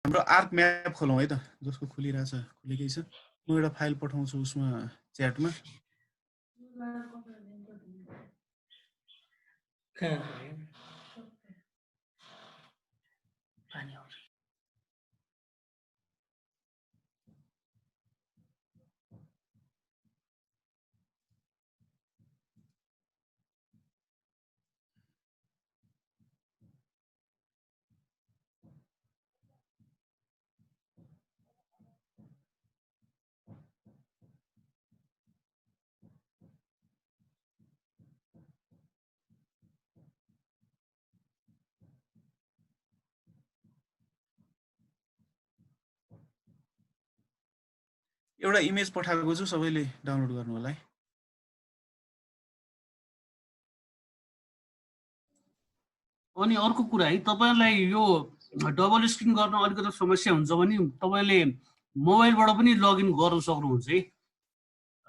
हाम्रो arc map खोलौँ है त, जसको खुलिरहेछ खुलेकै छ। म एउटा फाइल पठाउँछु उसमा च्याटमा। एउटा इमेज पठाएको छु, सबैले डाउनलोड गर्नु होला है। अनि अर्को कुरा है, तपाईलाई यो डबल स्क्रिन गर्न अलिकति समस्या हुन्छ भने तपाईले मोबाइलबाट पनि लगइन गर्न सक्नुहुन्छ है।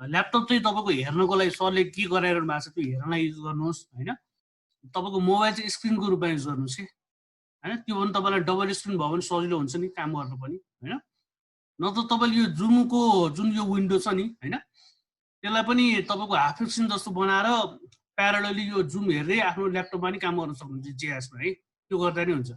ल्यापटप चाहिँ तपाईँको हेर्नको लागि सरले के गराइरहनु भएको छ त्यो हेर्नलाई युज गर्नुहोस् होइन। तपाईँको मोबाइल चाहिँ स्क्रिनको रूपमा युज गर्नुहोस् है होइन। त्यो भने तपाईँलाई डबल स्क्रिन भयो भने सजिलो हुन्छ नि काम गर्न पनि होइन। नत्र तपाईँले यो जुमको जुन यो विन्डो छ नि होइन, त्यसलाई पनि तपाईँको हाफ स्क्रिन जस्तो बनाएर प्यारालली यो जुम हेर्दै आफ्नो ल्यापटपमा नि काम गर्न सक्नुहुन्छ जेएसमा है। त्यो गर्दा नि हुन्छ।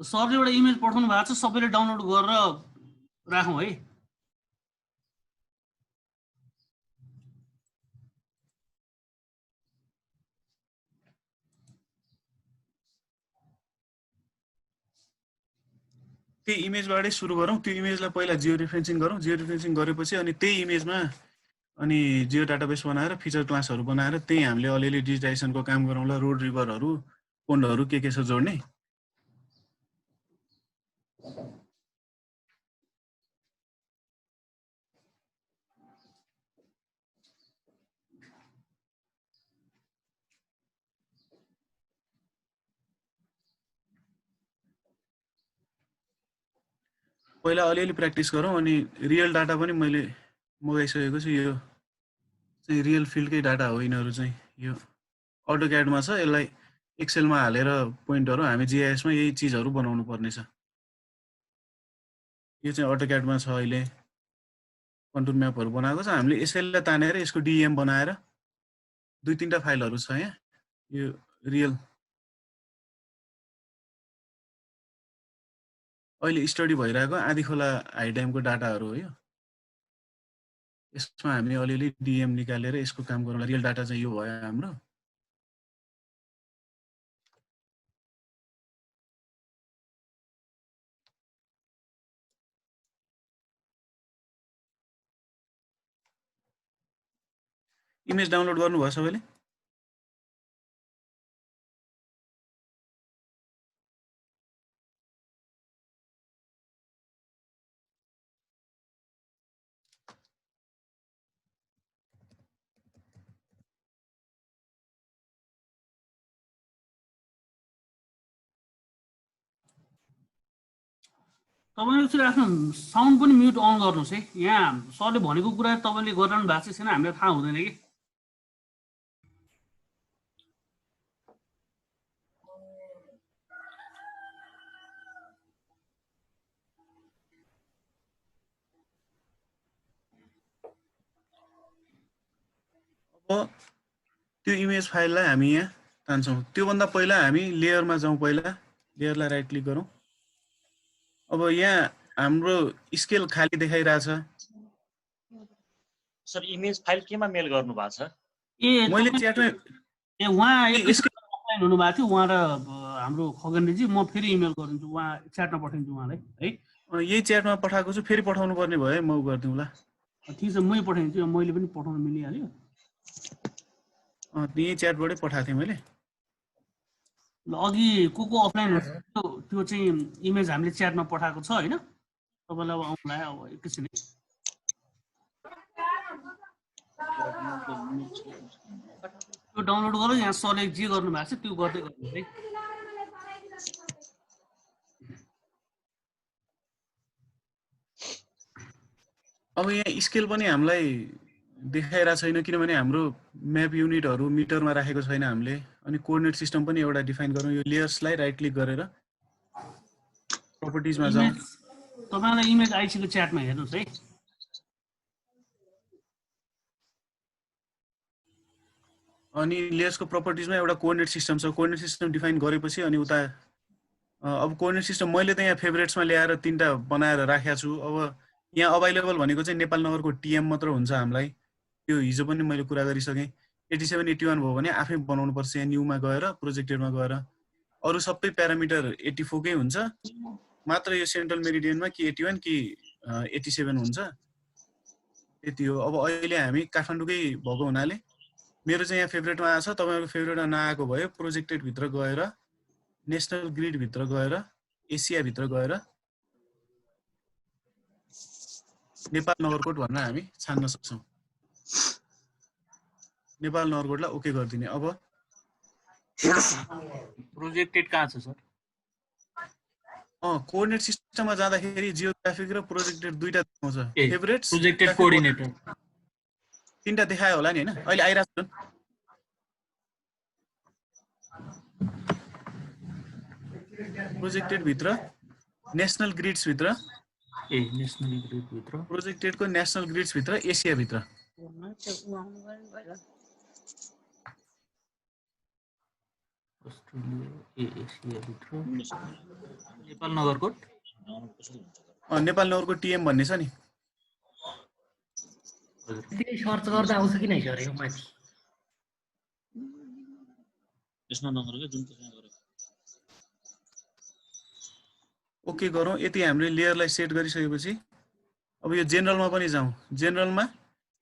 सरले एउटा इमेज पठाउनु भएको छ, सबैले डाउनलोड गरेर राखौँ है। त्यही इमेजबाटै सुरु गरौँ। त्यो इमेजलाई पहिला जियो रेफरेन्सिङ गरौँ। जियो रेफरेन्सिङ गरेपछि अनि त्यही इमेजमा अनि जियो डाटाबेस बनाएर फिचर क्लासहरू बनाएर त्यही हामीले अलिअलि डिजिटाइजेसनको काम गरौँला। रोड रिभरहरू पोन्डहरू के छ जोड्ने। पहिला अलिअलि प्र्याक्टिस गरौँ। अनि रियल डाटा पनि मैले मगाइसकेको छु। यो चाहिँ रियल फिल्डकै डाटा हो। यिनीहरू चाहिँ यो अटोक्याडमा छ। यसलाई एक्सेलमा हालेर पोइन्टहरू हामी जिआइएसमा यही चिजहरू बनाउनु पर्ने छ। यो चाहिँ अटोक्याडमा छ। अहिले कन्टुर म्यापहरू बनाएको छ। हामीले यसैलाई तानेर यसको डिएम बनाएर 2-3टा फाइलहरू छ यहाँ। यो रियल अहिले स्टडी भइरहेको आँधीखोला हाई ड्यामको डाटाहरू हो। यो यसमा हामी अलिअलि डिएम निकालेर यसको काम गरौँला। रियल डाटा चाहिँ यो भयो हाम्रो। इमेज डाउनलोड गर्नुभयो सबैले? तपाईँले चाहिँ आफ्नो साउन्ड पनि म्युट अन गर्नुहोस् है। यहाँ सरले भनेको कुरा तपाईँले गरिरहनु भएको छैन, हामीलाई थाहा हुँदैन कि। अब त्यो इमेज फाइललाई हामी यहाँ तान्छौँ। त्योभन्दा पहिला हामी लेयरमा जाउँ। पहिला लेयरलाई राइट क्लिक गरौँ। अब यहाँ हाम्रो स्केल खाली देखाइरहेछ। सर इमेज फाइल केमा मेल गर्नु भएको छ? मैले च्याटमा उहाँ अफलाइन हुनुभएको थियो, उहाँ र हाम्रो खगेन्द्रजी। म फेरि इमेल गरिदिन्छु, उहाँ च्याटमा पठाइदिन्छु उहाँलाई है। यही च्याटमा पठाएको छु। फेरि पठाउनु पर्ने भयो। म गरिदिउँ ल। ठिक छ, मै पठाइदिन्छु। मैले पनि पठाउन मिलिहाल्यो। यही च्याटबाटै पठाएको थिएँ मैले। ल अघि को अफलाइन हुन्थ्यो त्यो चाहिँ इमेज हामीले च्याटमा पठाएको छ होइन। तपाईँलाई अब आउँला अब एकैछिन। त्यो डाउनलोड गरेर यहाँ सरले जे गर्नु भएको छ त्यो गर्दै गर्नु है। अब यहाँ स्केल पनि हामीलाई देखाइरहेको छैन किनभने हाम्रो म्याप युनिटहरू मिटरमा राखेको छैन हामीले। अनि कोअर्डिनेट सिस्टम पनि एउटा डिफाइन गरौँ। यो लेयर्सलाई राइट क्लिक गरेर प्रपर्टिजमा जाउँ। इमेज तपाईलाई इमेज आइसक्यो च्याटमा हेर्नुस् है। अनि लेयर्सको प्रपर्टिजमा एउटा कोअर्डिनेट सिस्टम छ। कोअर्डिनेट सिस्टम डिफाइन गरेपछि अनि उता अब कोअर्डिनेट सिस्टम मैले त यहाँ फेभरेट्समा ल्याएर 3टा बनाएर राखेको छु। अब यहाँ अभाइलेबल भनेको चाहिँ नेपाल नगरको टिएम मात्र हुन्छ हामीलाई। त्यो हिजो पनि मैले कुरा गरिसकेँ। 87 81 भयो भने आफै बनाउनु पर्छ यहाँ न्यूमा गएर प्रोजेक्टेडमा गएर। अरु सबै प्यारामिटर 84 कै हुन्छ। मात्र यो सेन्ट्रल मेरिडियनमा कि 81 कि 87 हुन्छ। त्यति हो। अब अहिले हामी काठमाडौँकै भएको हुनाले मेरो चाहिँ यहाँ फेभरेटमा आछ। तपाईहरुको फेभरेटमा नआएको भए प्रोजेक्टेड भित्र गएर नेशनल ग्रिड भित्र गएर एसिया भित्र गएर नेपाल नगरकोट भन्न हामी छान्न सक्छौं। नेपाल नगरकोटलाई ओके गर्दिने। अब प्रोजेक्टेड कहाँ छ सर? कोअर्डिनेट सिस्टममा जाँदाखेरि जियोग्राफिक र प्रोजेक्टेड दुईटा देखाउँछ। फेभरेट्स प्रोजेक्टेड कोअर्डिनेटर 3टा देखायो होला नि हैन? अहिले आइराछ नि। प्रोजेक्टेड भित्र नेशनल ग्रिड्स भित्र नेशनल ग्रिड भित्र प्रोजेक्टेडको नेशनल ग्रिड्स भित्र एसिया भित्र अस्ट्रेलिया एसिया भित्र नेपाल नगरकोट नेपाल नगरको टिएम भन्ने छ नि। त्यही सर्च गर्दा आउँछ कि नै सर यो माथि? कृष्ण नगरको जुन त्यसमा गरे ओके गरौँ। यति हामीले लेयरलाई सेट गरिसकेपछि अब यो जेनरलमा पनि जाउँ। जेनरलमा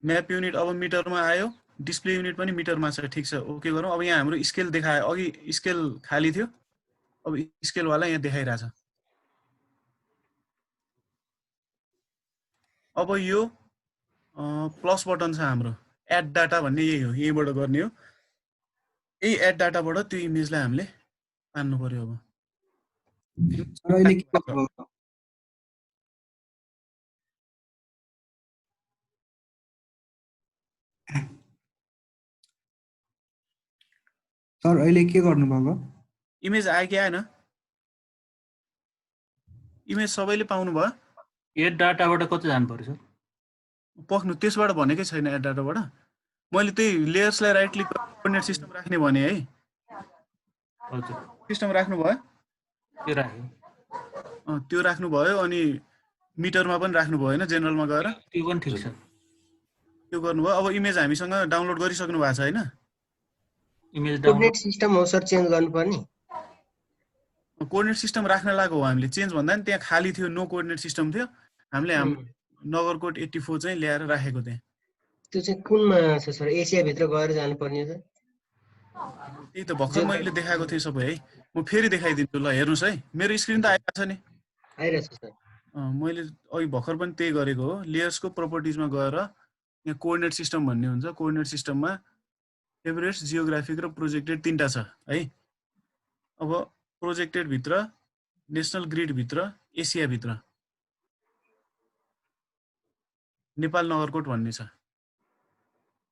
म्याप युनिट अब मिटरमा आयो, डिस्प्ले युनिट पनि मिटरमा छ। ठीक छ, ओके गरौँ। अब यहाँ हाम्रो स्केल देखायो। अघि स्केल खाली थियो, अब स्केल वाला यहाँ देखाइरहेछ। अब यो प्लस बटन छ हाम्रो एड डाटा भन्ने, यही हो, यहीबाट गर्ने हो। यही एड डाटाबाट त्यो इमेजलाई हामीले तान्नु पर्यो। अब सर अहिले के गर्नु भएको? इमेज आयो कि आएन? इमेज सबैले पाउनु भयो? एड डाटाबाट कति जानु पर्यो सर? पख्नु त्यसबाट भनेकै छैन। एड डाटाबाट मैले त्यही लेयर्सलाई राइट क्लिक कोअर्डिनेट सिस्टम राख्ने भने है। हजुर, सिस्टम राख्नु भयो? त्यो राख्यो। त्यो राख्नु भयो। अनि मिटरमा पनि राख्नु भयो हैन? जेनरलमा गएर त्यो पनि ठीक छ। त्यो गर्नुभयो। अब इमेज हामीसँग डाउनलोड गरिसक्नु भएको छ हैन? इमेज कोअर्डिनेट सिस्टम हो सर चेन्ज गर्नुपर्ने? कोअर्डिनेट सिस्टम राख्न लागेको हो हामीले। चेन्ज भन्दा नि त्यहाँ खाली थियो, नो कोअर्डिनेट सिस्टम थियो। हामीले नगरकोट 84 चाहिँ ल्याएर राखेको थिएँ। त्यो चाहिँ कुनमा छ सर? एसिया भित्र गएर जानुपर्ने छ? त्यही त भर्खर मैले देखाएको थिएँ सबै है। म फेरि देखाइदिन्छु ल, हेर्नुस् है। मेरो स्क्रिन त आइरहेको छ नि? आइरहेछ सर। मैले अघि भर्खर पनि त्यही गरेको हो। लेयर्सको प्रपर्टिजमा गएर यहाँ कोअर्डिनेट सिस्टम भन्ने हुन्छ। कोअर्डिनेट सिस्टममा फेभरेट्स, जियोग्राफिक र प्रोजेक्टेड 3टा छ है। अब प्रोजेक्टेड भित्र नेशनल ग्रिड भित्र एसिया भित्र नेपाल नगरकोट भन्ने छ।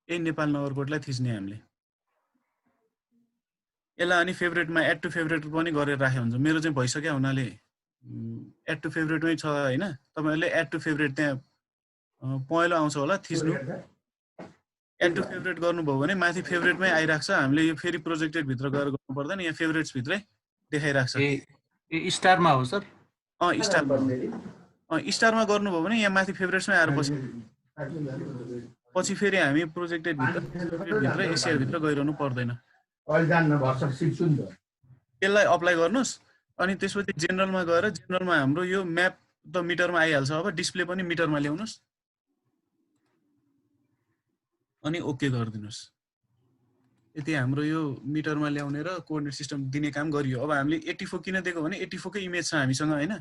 यही नेपाल नगरकोटलाई थिच्ने हामीले। यसलाई अनि फेभरेटमा एड टु फेभरेट पनि गरेर राखे हुन्छ। मेरो चाहिँ भइसक्यो हुनाले एड टु फेभरेटमै छ हैन? तपाईहरुले एड टु फेभरेट त्यहाँ पहेँलो आउँछ होला, थिच्नु। एड टु फेभरेट गर्नुभयो भने माथि फेभरेटमै आइराख्छ। हामीले यो फेरि प्रोजेक्टेड भित्र गएर गर्नु पर्दैन, यहाँ फेभरेट्स भित्रै देखाइराख्छ। ए स्टारमा हो सर? स्टारमा गर्नुभयो भने यहाँ माथि फेभरेट्समै आएर बस्छ। पछि फेरि हामी प्रोजेक्टेड भित्र एसिया भित्र गइरहनु पर्दैन। यसलाई अप्लाई गर्नुस्। अनि त्यसपछि जेनरलमा गएर जेनरलमा हाम्रो यो म्याप त मिटरमा आइहाल्छ। अब डिस्प्ले पनि मिटरमा ल्याउनुस् अनि ओके गरिदिनुस्। यति हाम्रो यो मिटरमा ल्याउने र कोअर्डिनेट सिस्टम दिने काम गरियो। अब हामीले 84 किन दिएको भने 84 कै इमेज छ हामीसँग हैन?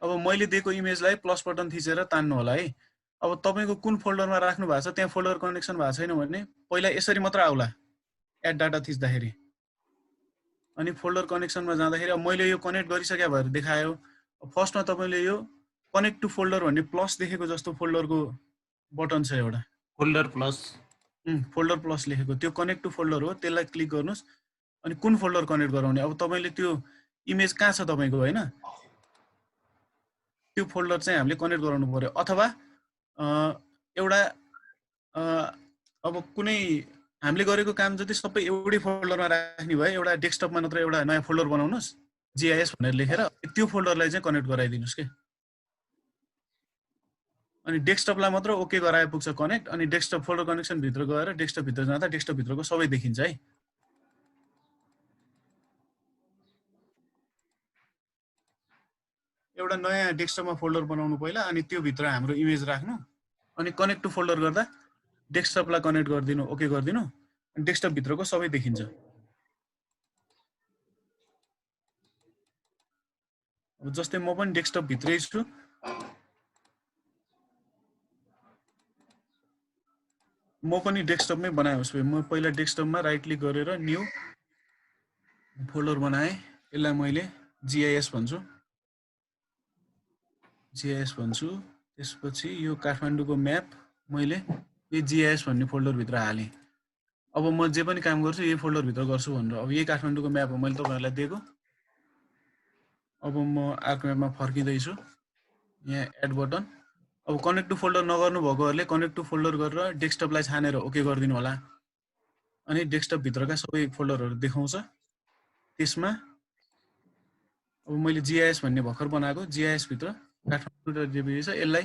अब मैले दिएको इमेजलाई प्लस बटन थिचेर तान्नु होला है। अब तपाईको कुन फोल्डरमा राख्नु भएको छ त्यहाँ फोल्डर कनेक्सन भएको छैन भने पहिला यसरी मात्र आउला एड डाटा थिच्दाखेरि। अनि फोल्डर कनेक्सनमा जाँदाखेरि अब मैले यो कनेक्ट गरिसके भएर देखायो। फर्स्टमा तपाईले यो कनेक्ट टु फोल्डर भन्ने प्लस देखेको जस्तो फोल्डरको बटन छ एउटा फोल्डर प्लस फोल्डर प्लस लेखेको त्यो कनेक्ट टु फोल्डर हो त्यसलाई क्लिक गर्नुस् अनि कुन फोल्डर कनेक्ट गराउने अब तपाईले त्यो इमेज कहाँ छ तपाईको हैन त्यो फोल्डर चाहिँ हामीले कनेक्ट गराउनु पर्यो अथवा एउटा अब कुनै हामीले गरेको काम जति सबै एउटै फोल्डरमा राख्ने भए एउटा डेस्कटपमा नत्र एउटा नयाँ फोल्डर बनाउनुस् GIS भनेर लेखेर त्यो फोल्डरलाई चाहिँ कनेक्ट गराइदिनुस् के अनि डेस्कटपलाई मात्र ओके गराए पुग्छ कनेक्ट अनि डेस्कटप फोल्डर कनेक्सन भित्र गएर डेस्कटप भित्र जाँदा डेस्कटप भित्रको सबै देखिन्छ है एउटा नयाँ डेस्कटपमा फोल्डर बनाउनु पहिला अनि त्यो भित्र हाम्रो इमेज राख्नु अनि कनेक्ट टु फोल्डर गर्दा डेस्कटपलाई कनेक्ट गरिदिनु ओके गरिदिनु अनि डेस्कटप भित्रको सबै देखिन्छ अब जस्तै म पनि डेस्कटप भित्रै छु म पनि डेस्कटपमै बनाएछु म पहिला डेस्कटपमा राइट क्लिक गरेर न्यू फोल्डर बनाए यसलाई मैले GIS भन्छु त्यसपछि यो काठमाडौँको म्याप मैले यो GIS भन्ने फोल्डर भित्र हालेँ अब म जे पनि काम गर्छु यही फोल्डर भित्र गर्छु भनेर अब यही काठमाडौँको म्याप हो मैले तपाईहरुलाई दिएको अब म आर्क म्यापमा फर्किँदै छु यहाँ एड बटन अब कनेक्ट टु फोल्डर नगर्नु भएकोहरुले कनेक्ट टु फोल्डर गरेर डेस्कटपलाई छानेर ओके गरिदिनु होला अनि डेस्कटप भित्रका सबै फोल्डरहरु देखाउँछ त्यसमा अब मैले GIS भन्ने भर्खर बनाएको GIS भित्र काठमाडौँ.jpg छ यसलाई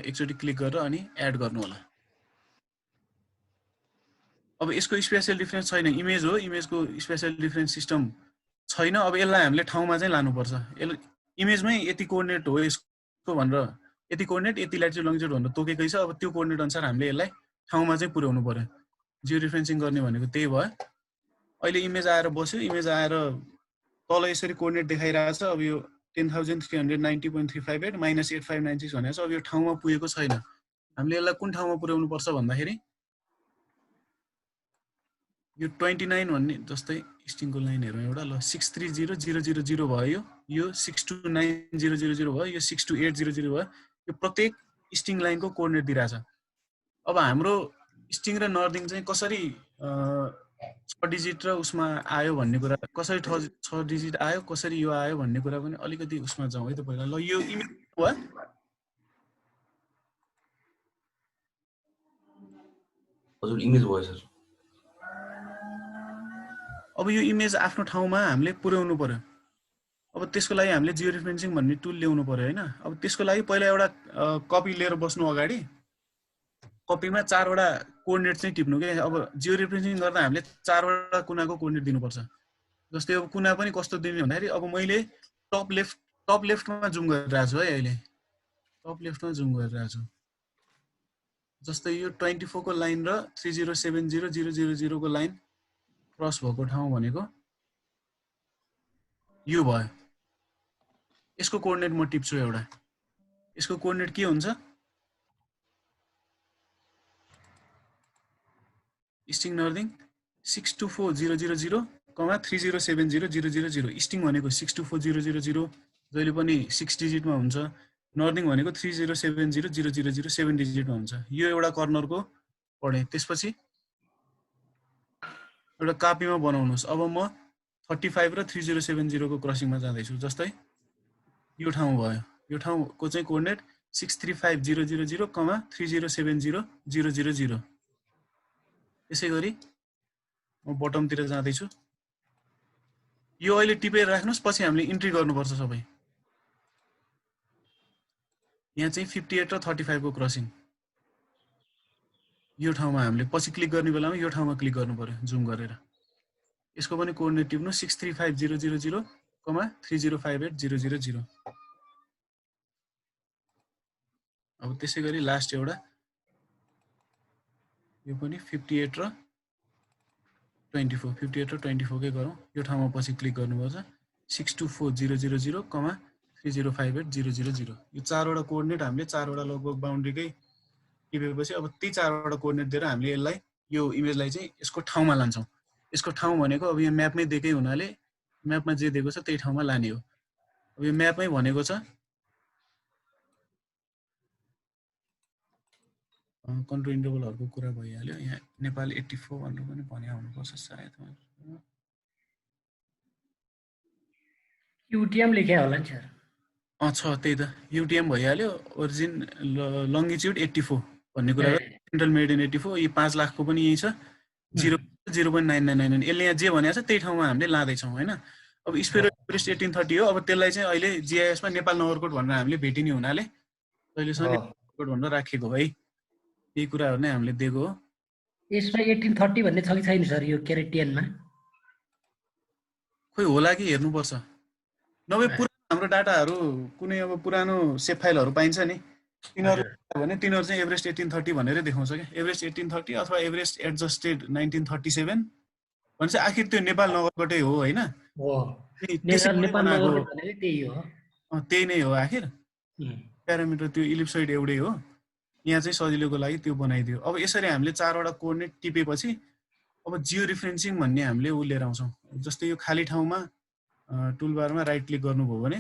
एकचोटी क्लिक गरेर अनि एड गर्नु होला अब यसको स्पेशल डिफरेन्स छैन इमेज हो इमेजको स्पेशल डिफरेन्स सिस्टम छैन अब यसलाई हामीले ठाउँमा चाहिँ लानु पर्छ इमेजमै यति कोअर्डिनेट हो यसको भनेर यति कोअर्डिनेट यति ल्याटिट्युड लंजिट्युड भनेर तोकेकै छ अब त्यो कोअर्डिनेट अनुसार हामीले यसलाई ठाउँमा चाहिँ पुर्याउनु पर्यो जियो रेफरेन्सिङ गर्ने भनेको त्यही भयो अहिले इमेज आएर बस्यो इमेज आएर तल यसरी कोअर्डिनेट देखाइरहेछ अब यो 10,390.358 माइनस 8596 भनेको छ अब यो ठाउँमा पुगेको छैन हामीले यसलाई कुन ठाउँमा पुर्याउनु पर्छ भन्दाखेरि यो 29 भन्ने जस्तै स्ट्रिङको लाइन हेरौँ एउटा ल 630000 भयो यो 629000 भयो यो 62800 भयो यो प्रत्येक स्ट्रिङ लाइनको कोअर्डिनेट दिइराछ अब हाम्रो स्ट्रिङ र नर्दिङ चाहिँ कसरी 6 डिजिट र उसमा आयो भन्ने कुरा कसरी 6 डिजिट आयो कसरी यो आयो भन्ने कुरा पनि अलिकति उसमा जाउँ है त पहिला ल यो इमेज हो हजुर इमेज भयो सर अब यो इमेज आफ्नो ठाउँमा हामीले पुर्याउनु पर्यो अब त्यसको लागि हामीले जियो रेफरेन्सिङ भन्ने टुल ल्याउनु पर्यो हैन अब त्यसको लागि पहिला एउटा कपी लिएर बस्नु अगाडि कपीमा 4 वटा कोअर्डिनेट चाहिँ टिप्नु के अब जियो रेफरेन्सिङ गर्दा हामीले 4 वटा कुनाको कोअर्डिनेट दिनुपर्छ जस्तै अब कुना पनि कस्तो दिने भन्दाखेरि अब मैले टप लेफ्टमा जुम गरिरहेको छु है अहिले टप लेफ्टमा जुम गरिरहेको छु जस्तै यो 24 को लाइन र 3070000 को लाइन क्रस भएको ठाउँ भनेको यो भयो यसको कोअर्डिनेट म टिप्छु एउटा यसको कोअर्डिनेट के हुन्छ स्ट्रिङ नर्दिङ 624000, 3070000 स्ट्रिङ भनेको 624000 जहिले पनि 6 डिजिटमा हुन्छ नर्दिङ भनेको 3070000 7 डिजिटमा हुन्छ यो एउटा कर्नरको पढे त्यसपछि एउटा कपीमा बनाउनुस् अब म 35 र 3070 को क्रसिङमा जाँदै छु जस्तै यो ठाउँ भयो यो ठाउँको चाहिँ कोअर्डिनेट 635000, 3070000 त्यसैगरी म बटमतिर जाँदै छु यो अहिले टिपेर राख्नुस् पछि हामीले इन्ट्री गर्नुपर्छ सबै यहाँ चाहिँ 58 र 35 को क्रसिङ यो ठाउँमा हामीले पछि क्लिक गर्ने बेलामा यो ठाउँमा क्लिक गर्नु पर्यो जुम गरेर यसको पनि कोअर्डिनेट टिप्नु 635000, 3058000 अब त्यसैगरी लास्ट एउटा यो पनि 58 र 24 कै गरौँ यो ठाउँमा पछि क्लिक गर्नुपर्छ 624000, 3058000 यो 4 वटा कोअर्डिनेट हामीले 4 वटा लगभग बाउन्ड्रीकै टिपेपछि अब ती 4 वटा कोअर्डिनेट दिएर हामीले यसलाई यो इमेजलाई चाहिँ यसको ठाउँमा लान्छौं यसको ठाउँ भनेको अब यो म्यापमै दिएकै हुनाले म्यापमा जे दिएको छ त्यही ठाउँमा लाने हो अब यो म्यापमै भनेको छ कन्ट्रोल इन्टरभलहरूको कुरा भइहाल्यो। यहाँ नेपाल 84 भनेर पनि भने हुनुपर्छ सायद। युटिएम लेख्या होला नि सर। छ त्यही त युटिएम भइहाल्यो। ओरिजिन लङ्गिच्युड 84 भन्ने कुरा सेन्ट्रल मेरिडियन 84 यी 5 लाखको पनि यही छ। 0.9999 यसले यहाँ जे भनेको छ त्यही ठाउँमा हामीले लाँदैछौँ होइन। अब स्पेरो एभरेस्ट 1830 हो। अब त्यसलाई चाहिँ अहिले जिआइएसमा नेपाल नगरकोट भनेर हामीले भेटिने हुनाले अहिलेसम्म नगरकोट भनेर राखेको है। यही कुराहरू नै हामीले दिएको हो। यसमा 1830 भन्ने छ कि छैन सर यो के अरे 10 मा? खोइ होला कि हेर्नुपर्छ। नभए पुरानो हाम्रो डाटाहरू कुनै अब पुरानो सेभ फाइलहरू पाइन्छ नि तिनीहरू भने तिनीहरू चाहिँ एभरेस्ट 1830 भनेरै देखाउँछ क्या। एभरेस्ट 1830 अथवा एभरेस्ट एडजस्टेड 1937 भनेपछि आखिर त्यो नेपाल नगरकोटै हो होइन। नेपाल नगरकोट भनेकै त्यही हो। त्यही नै हो आखिर। प्यारामिटर त्यो इलिप्सोइड एउटै हो। यहाँ चाहिँ सजिलोको लागि त्यो बनाइदियो। अब यसरी हामीले 4वटा कोअर्डिनेट टिपेपछि अब जियो रिफरेन्सिङ भन्ने हामीले ऊ लिएर आउँछौँ। जस्तै यो खाली ठाउँमा टुलबारमा राइट क्लिक गर्नुभयो भने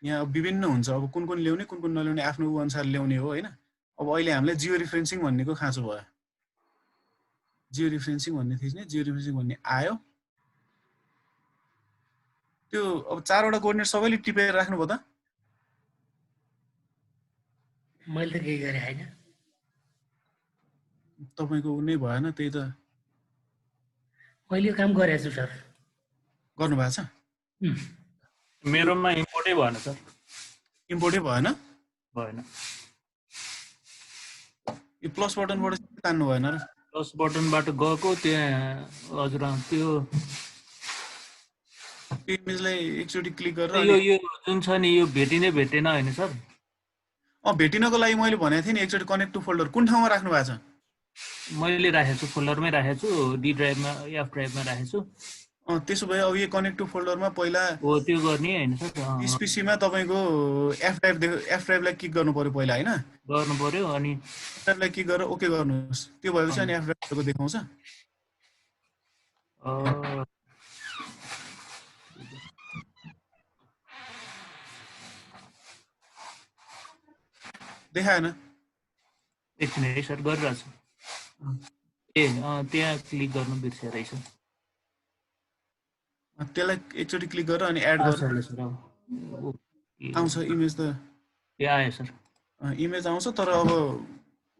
यहाँ विभिन्न हुन्छ। अब कुन कुन ल्याउने कुन कुन नल्याउने आफ्नो ऊ अनुसार ल्याउने हो होइन। अब अहिले हामीले जियो रिफरेन्सिङ भन्नेको खाँचो भयो। जियो रिफरेन्सिङ भन्ने थिच्ने जियो रिफरेन्सिङ भन्ने आयो। त्यो अब 4वटा कोअर्डिनेट सबैले टिपेर राख्नुभयो त? मैले त केही गरे हैन। तपाईको उ नै भएन त्यही त। मैले यो काम गरेछु सर। गर्नु भएको छ? मेरोमा इम्पोर्टै भएन सर। इम्पोर्टै भएन? भएन। यो प्लस बटनबाट तान्नु भएन र? प्लस बटनबाट गएको त्यहाँ हजुर त्यो इमेजलाई एकचोटि क्लिक गरेर यो जुन छ नि यो भेटिनै भेटेन हैन सर? भेटिनको लागि मैले भनेको थिएँ नि एकचोटि कनेक्ट टु फोल्डर कुन ठाउँमा राख्नु भएको छ? मैले राखेको छु फोल्डरमै राखेको छु डी ड्राइभमा एफ ड्राइभमा राखेको छु। त्यसो भए अब यो कनेक्ट टु फोल्डरमा पहिला हो त्यो गर्ने हैन सर। स्पिसीमा तपाईको एफ ड्राइभलाई क्लिक गर्नु पर्यो पहिला हैन? गर्नु पर्यो अनि एफ ड्राइभलाई क्लिक गरेर ओके गर्नुहोस्। त्यो भएपछि अनि एफ ड्राइभको देखाउँछ। देखाएन? एकछिन है सर गरिरहेको छु। त्यहाँ क्लिक गर्नु बिर्सेँ रहेछ। त्यसलाई एकचोटि क्लिक गरेर अनि एड गर्नु आउँछ इमेज त। ए आयो सर। इमेज आउँछ तर अब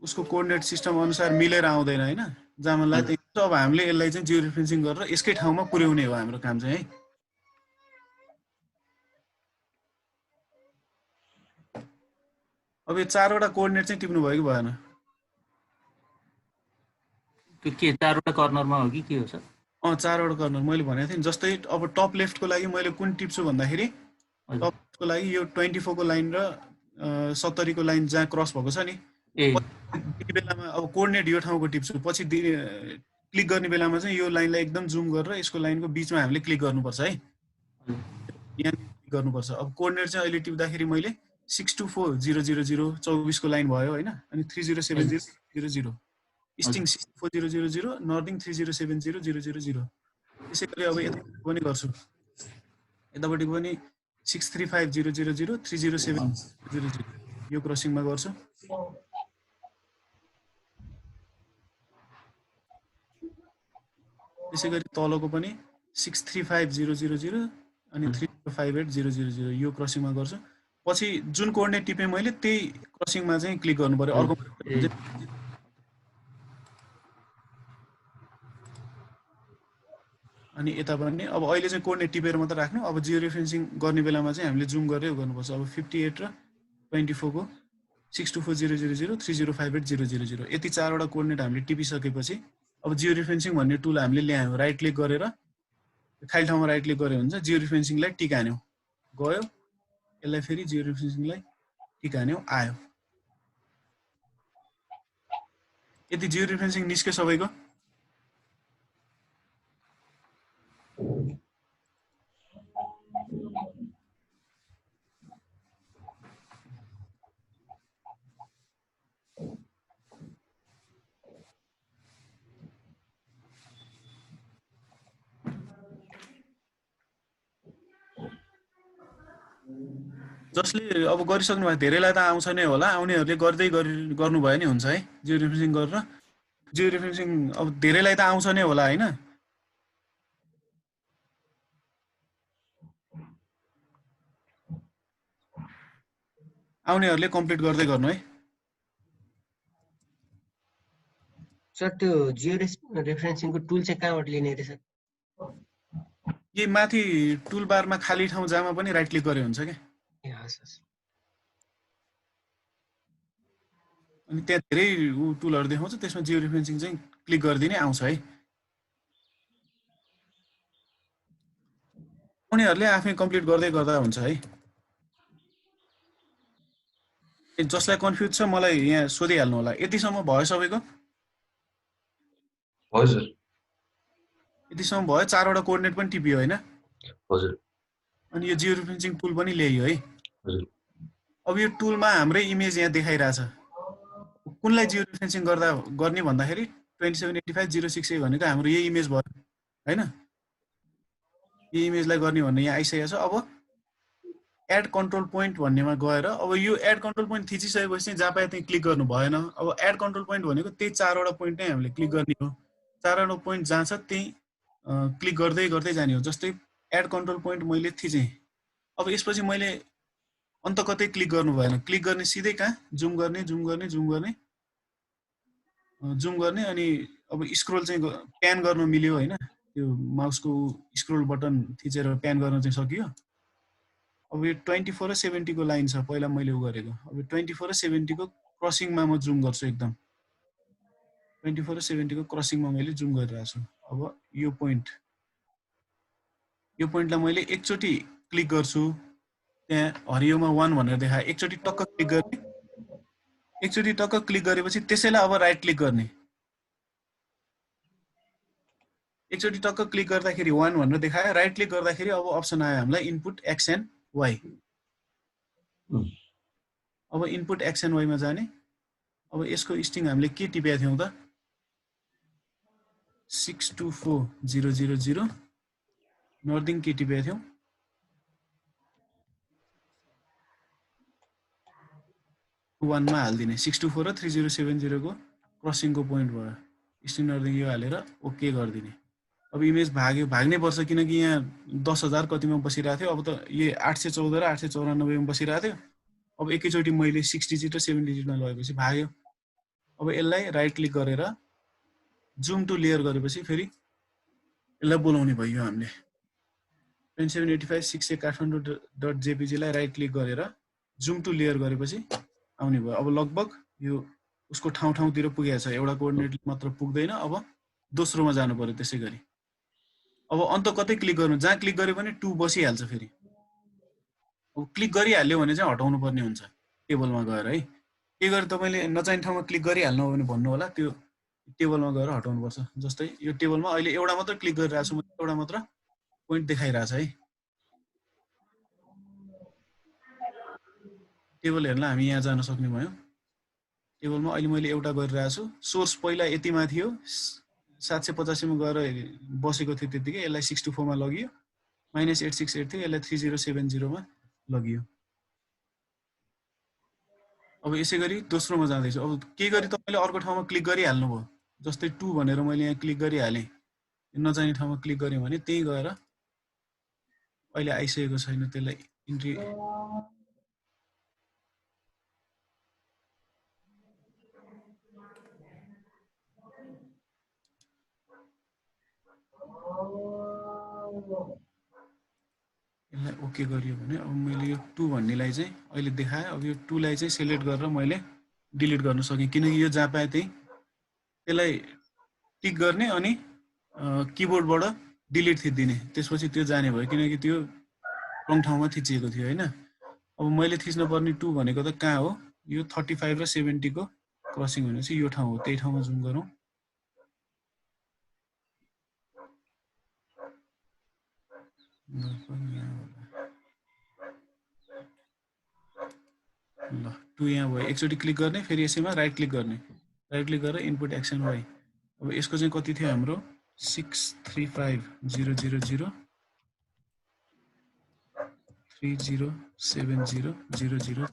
उसको कोअर्डिनेट सिस्टम अनुसार मिलेर आउँदैन हैन। जामनलाई त्यही अब हामीले यसलाई चाहिँ जियो रिफरेन्सिङ गरेर यसकै ठाउँमा पुर्याउने हो हाम्रो काम चाहिँ है। अब यो 4वटा कोअर्डिनेट चाहिँ टिप्नु भयो कि भएन? त्यो के 4वटा कर्नरमा हो कि के हो सर? 4वटा कर्नर मैले भनेको थिएँ नि। जस्तै अब टप लेफ्टको लागि मैले कुन टिप्छु भन्दाखेरि टप लेफ्टको लागि यो 24 को लाइन र 70 को लाइन जहाँ क्रस भएको छ नि त्यति बेलामा अब कोअर्डिनेट यो ठाउँको टिप्छु। पछि क्लिक गर्ने बेलामा चाहिँ यो लाइनलाई एकदम जुम गरेर यसको लाइनको बिचमा हामीले क्लिक गर्नुपर्छ है। यहाँ क्लिक गर्नुपर्छ। अब कोअर्डिनेट चाहिँ अहिले टिप्दाखेरि मैले 624000 24 को लाइन भयो हैन। अनि 307000 इस्टिङ 64000 नर्दिङ 307000। त्यसै गरी अब यतापट्टि पनि गर्छु। यतापट्टि पनि 635000 307000 यो क्रसिङमा गर्छु। त्यसै गरी तलको पनि 635000 अनि 305800 यो क्रसिङमा गर्छु। पछि जुन कोअर्डिनेट टिपे मैले त्यही क्रसिङमा चाहिँ क्लिक गर्नु पर्यो। अर्को अनि यता पनि अब अहिले चाहिँ कोअर्डिनेट टिपेर मात्र राख्नु। अब जियो रेफरेन्सिङ गर्ने बेलामा चाहिँ हामीले जुम गरेर गर्नुपर्छ। अब 58 र 24 को 624000 305800 यति 4वटा कोअर्डिनेट हामीले टिपिसकेपछि अब जियो रेफरेन्सिङ भन्ने टुल हामीले ल्यायौँ। राइट क्लिक गरेर खाली ठाउँमा राइट क्लिक गरे हुन्छ जियो रेफरेन्सिङलाई टिक हान्यौँ गयो। यसलाई फेरि जियो रेफरेन्सिङलाई टिक हान्यौँ आयो। यति जियो रेफरेन्सिङ निस्क्यो सबैको। जसले अब गरिसक्नु भएको धेरैलाई त आउँछ नै होला, आउनेहरूले गर्दै गर्नुभयो नि हुन्छ है जियो रेफरेन्सिङ गरेर। जियो रेफरेन्सिङ अब धेरैलाई त आउँछ नै होला होइन। आउनेहरूले कम्प्लिट गर्दै गर्नु है। सर त्यो जियो रेफरेन्सिङको टुल चाहिँ कहाँबाट लिने रे सर? यही माथि टुल बारमा खाली ठाउँ जहाँ पनि राइट क्लिक गरे हुन्छ क्या। ए हस्। अनि त्यहाँ धेरै टुलहरू देखाउँछ, त्यसमा जियो रेफरेन्सिङ चाहिँ क्लिक गरिदिने आउँछ है। उनीहरूले आफै कम्प्लिट गर्दै गर्दा हुन्छ है। जसलाई कन्फ्युज छ मलाई यहाँ सोधिहाल्नु होला। यतिसम्म भयो सबैको? हजुर यतिसम्म भयो। 4 वटा कोअर्डिनेट पनि टिपियो होइन? हजुर अनि यो जियो रेफरेन्सिङ टुल पनि ल्याइयो है। हजुर अब यो टुलमा हाम्रै इमेज यहाँ देखाइरहेछ। कुनलाई जियो रेफरेन्सिङ गर्ने भन्दाखेरि 2785.068 भनेको हाम्रो यही इमेज भयो होइन? यो इमेजलाई गर्ने भन्ने यहाँ आइसकेको छ। अब एड कन्ट्रोल पोइन्ट भन्नेमा गएर अब यो एड कन्ट्रोल पोइन्ट थिचिसकेपछि चाहिँ जहाँ पाए त्यहीँ क्लिक गर्नु भएन। अब एड कन्ट्रोल पोइन्ट भनेको त्यही 4 वटा पोइन्ट नै हामीले क्लिक गर्ने हो। 4 वटा पोइन्ट जहाँ छ त्यही क्लिक गर्दै गर्दै जाने हो। जस्तै एड कन्ट्रोल पोइन्ट मैले थिचेँ। अब यसपछि मैले अन्त कतै क्लिक गर्नु भएन। क्लिक गर्ने सिधै कहाँ जुम गर्ने जुम गर्ने जुम गर्ने जुम गर्ने अनि अब स्क्रोल चाहिँ प्यान गर्न मिल्यो होइन? त्यो माउसको स्क्रोल बटन थिचेर प्यान गर्न चाहिँ सकियो। अब यो 24 र 70 को लाइन छ पहिला मैले उ गरेको। अब 24 र 70 को क्रसिङमा म जुम गर्छु एकदम। 24 र 70 को क्रसिङमा मैले जुम गरिरहेको छु। अब यो पोइन्टलाई मैले एकचोटि क्लिक गर्छु। त्यहाँ हरियोमा 1 भनेर देखायो। एकचोटि टक्क क्लिक गर्ने। एकचोटि टक्क क्लिक गरेपछि त्यसैलाई अब राइट क्लिक गर्ने। एकचोटि टक्क क्लिक गर्दाखेरि 1 भनेर देखायो। राइट क्लिक गर्दाखेरि अब अप्सन आयो हामीलाई इनपुट एक्स एन्ड वाइ। अब इनपुट एक्स एन्ड वाइमा जाने। अब यसको स्ट्रिङ हामीले के टिपेका थियौँ त? 624000 नर्दिङ के टिपेका थियौँ? 1 मा हाल्दिने। 64 र 3070 को क्रसिङको पोइन्ट भयो। स्ट्रिङ नर्दिङ यो हालेर ओके गरिदिने। अब इमेज भाग्यो, भाग्नै पर्छ किनकि यहाँ 10,000 कतिमा बसिरहेको थियो। अब त यो 814 र 894 मा बसिरहेको थियो। अब एकैचोटि मैले 6 डिजिट र 7 डिजिटमा लगेपछि भाग्यो। अब यसलाई राइट क्लिक गरेर जुम टु लेयर गरेपछि फेरि यसलाई बोलाउने भयो हामीले। 2785.618.jpg लाई राइट क्लिक गरेर जुम टु लेयर गरेपछि आउने भयो। अब लगभग यो उसको ठाउँतिर पुगेको छ। एउटा कोअर्डिनेट मात्र पुग्दैन। अब दोस्रोमा जानु पर्यो। त्यसै गरी अब अन्त कतै क्लिक गर्नु, जहाँ क्लिक गरे पनि 2 बसिहाल्छ फेरि। अब क्लिक गरिहाल्यो भने चाहिँ हटाउनु पर्ने हुन्छ टेबलमा गएर है। के गरे तपाईँले नचाहिने ठाउँमा क्लिक गरिहाल्नु हो भने भन्नु होला, त्यो टेबलमा गएर हटाउनु पर्छ। जस्तै यो टेबलमा अहिले एउटा मात्र क्लिक गरिरहेको छु, एउटा मात्र पोइन्ट देखाइरहेछ है। टेबल हेर्न हामी यहाँ जान सक्ने भयो। टेबलमा अहिले मैले एउटा गरिरहेको छु। सोर्स पहिला यतिमा थियो, 785 मा गएर बसेको थियो त्यतिकै। यसलाई 64 मा लगियो। -868 थियो, यसलाई 3070 मा लगियो। अब यसै गरी दोस्रोमा जाँदैछु। अब के गरी तपाईँले अर्को ठाउँमा क्लिक गरिहाल्नु भयो। जस्तै 2 भनेर मैले यहाँ क्लिक गरिहालेँ। नचाहिने ठाउँमा क्लिक गरेँ भने त्यही गएर अहिले आइसकेको छैन। त्यसलाई इन्ट्री यसलाई ओके गरियो भने अब मैले यो 2 भन्नेलाई चाहिँ अहिले देखाएँ। अब यो 2 लाई चाहिँ सिलेक्ट गरेर मैले डिलिट गर्न सकेँ किनकि यो जहाँ पाए त्यही त्यसलाई टिक गर्ने अनि किबोर्डबाट डिलिट थिचिदिने। त्यसपछि त्यो जाने भयो किनकि त्यो रङ ठाउँमा थिचिएको थियो होइन। अब मैले थिच्न पर्ने 2 भनेको त कहाँ हो? यो 35 र 70 को क्रसिङ भनेपछि यो ठाउँ हो। त्यही ठाउँमा जुम गरौँ। ल 2 यहाँ भयो। एकचोटि क्लिक गर्ने, फेरि यसैमा राइट क्लिक गर्ने। राइट क्लिक गरेर इनपुट एक्स एन्ड वाइ। अब यसको चाहिँ कति थियो हाम्रो? 635.000 307000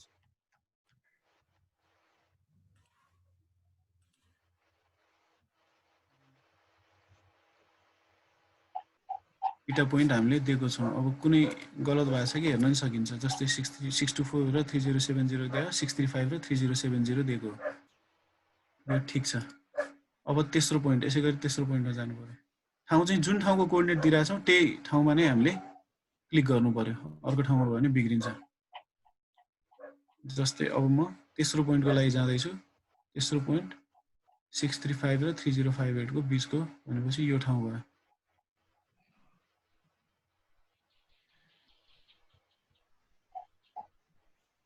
डेटा पोइन्ट हामीले दिएको छौँ। अब कुनै गलत भएको छ कि हेर्न नि सकिन्छ। जस्तै 624 र 3070 दिएको, 635 र 3070 दिएको, यो ठिक छ। अब तेस्रो पोइन्ट, यसै गरी तेस्रो पोइन्टमा जानु पर्यो। ठाउँ चाहिँ जुन ठाउँको कोअर्डिनेट दिइरहेको छौँ त्यही ठाउँमा नै हामीले क्लिक गर्नु पर्यो, अर्को ठाउँमा भयो भने बिग्रिन्छ। जस्तै अब म तेस्रो पोइन्टको लागि जाँदैछु। तेस्रो पोइन्ट 635 र 3058 को बिचको भनेपछि यो ठाउँ भयो।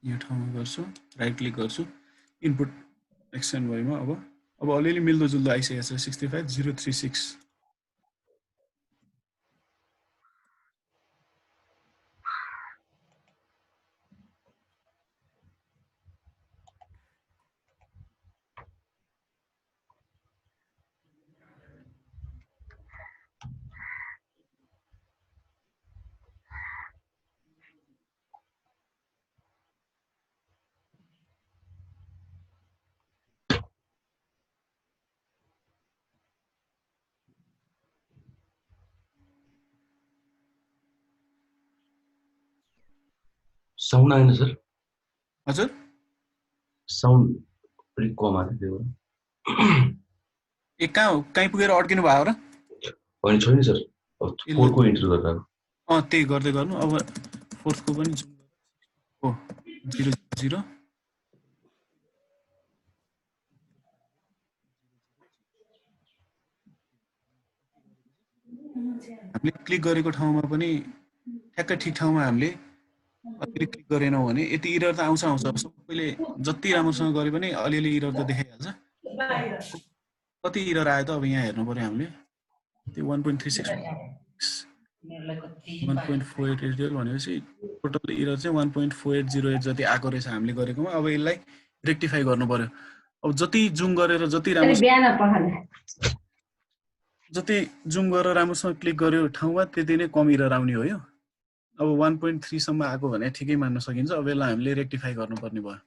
यो ठाउँमा गर्छु, राइट क्लिक गर्छु, इनपुट एक्सटेन्ड भएमा अब अलिअलि मिल्दोजुल्दो आइसकेको छ। 65036 साउन्ड आएन सर? हजुर साउन्ड अलिक कम आयो त्यो भएर। ए कहीँ पुगेर अड्किनु भयो र? होइन छैन सर, 4 को इन्टर गरेर आएको। त्यही गर्दै गर्नु। अब फोर्थको पनि हो 00 हामीले क्लिक गरेको ठाउँमा पनि ठ्याक्कै ठिक ठाउँमा हामीले अलिअलि क्लिक गरेनौँ भने यति इरर त आउँछ। सबैले जति राम्रोसँग गरे पनि अलिअलि इरर त देखाइहाल्छ। कति इरर आयो त अब यहाँ हेर्नु पर्यो हामीले। त्यो 1.36 1.4880 भनेपछि टोटल इरर चाहिँ 1.4808 जति आएको रहेछ हामीले गरेकोमा। अब यसलाई रेक्टिफाई गर्नु पर्यो। अब जति जुम गरेर जति जुम गरेर राम्रोसँग क्लिक गर्यो ठाउँमा त्यति नै कम इरर आउने हो। यो अब 1.3 सम्म आएको भने ठिकै मान्न सकिन्छ। अब यसलाई हामीले रेक्टिफाई गर्नुपर्ने भयो।